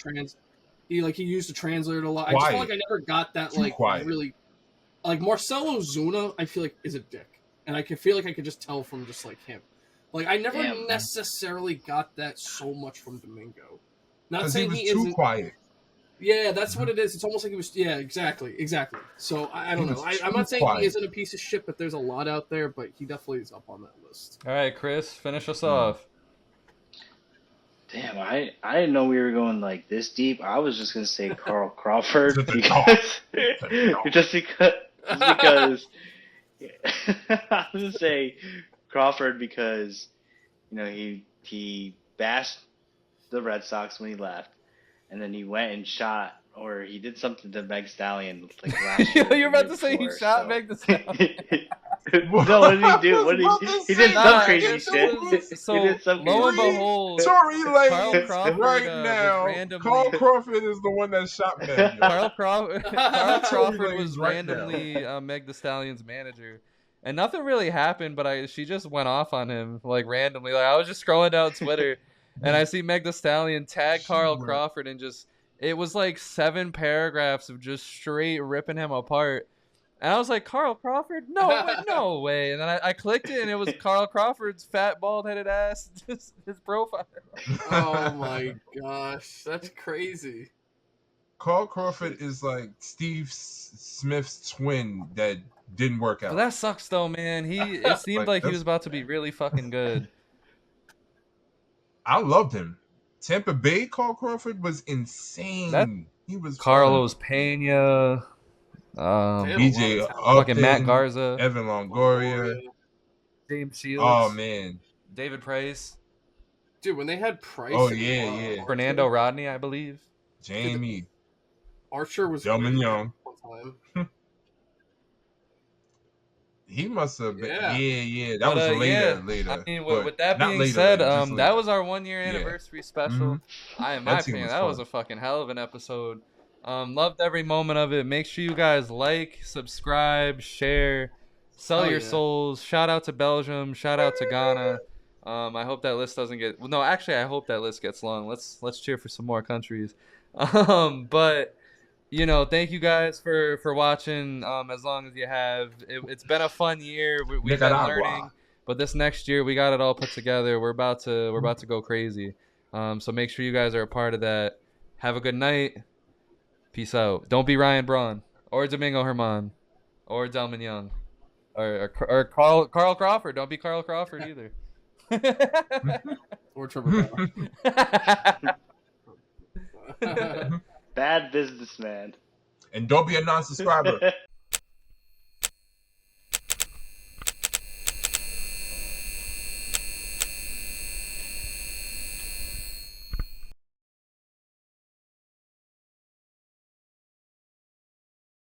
translator a lot. I just Quiet. felt like I never got that Too like quiet. really like Marcelo Zuna. I feel like is a dick, and I can feel like I could just tell from just like him. Like, I never Damn. necessarily got that so much from Domingo. Not Because he saying was he too isn't. quiet. Yeah, that's what it is. It's almost like he was. Yeah, exactly. So I don't He know. was I'm not too saying quiet. he isn't a piece of shit, but there's a lot out there. But he definitely is up on that list. All right, Chris, finish us off. Damn, I didn't know we were going like this deep. I was just gonna say Carl Crawford To the because To the top. just because I was gonna say Crawford because he bashed the Red Sox when he left, and then he went and shot or he did something to Meg Stallion like last year. You're about to say he before, shot so. Meg the Stallion. No, what did he do? What did I was he? about to He did say, some Nah, crazy this shit. was- so, He did some lo and crazy shit. behold, Tory Carl Lanez Crawford, right was now. randomly- Carl Crawford is the one that shot Meg. Carl Crawford Tory was Lanez right randomly Meg the Stallion's manager, and nothing really happened. But she just went off on him like randomly. Like, I was just scrolling down Twitter, and I see Meg the Stallion tag Carl went- Crawford, and it was like 7 paragraphs of just straight ripping him apart. And I was like, Carl Crawford? No way. And then I clicked it, and it was Carl Crawford's fat, bald-headed ass, just his profile. Oh my gosh, that's crazy. Carl Crawford is like Steve Smith's twin that didn't work out. Well, that sucks, though, man. It seemed like he was about to be really fucking good. I loved him. Tampa Bay Carl Crawford was insane. He was Carlos Pena, They had a BJ lot of talent. fucking Matt Upton, Garza, Evan Longoria. James Shields, Oh man. David Price, Dude, when they had Price, Oh, and, yeah. Fernando Rodney, I believe. Jamie. Archer was Delman great Young. one time. He must have been. Yeah. Yeah. That But, was later. I mean, But with that not being later, said, just that later. was our 1-year anniversary special. In my That team opinion, was that was fun. a fucking hell of an episode. Loved every moment of it. Make sure you guys like, subscribe, share, sell Oh, your yeah. souls. Shout out to Belgium. Shout out to Ghana. I hope that list doesn't get. No, actually, I hope that list gets long. Let's cheer for some more countries. But thank you guys for watching. As long as you have, it's been a fun year. We've been Nicaragua. learning, but this next year we got it all put together. We're about to go crazy. So make sure you guys are a part of that. Have a good night. Peace out. Don't be Ryan Braun or Domingo Herman or Delman Young or Carl Crawford. Don't be Carl Crawford either. Or Trevor Bauer. Bad businessman. And don't be a non-subscriber.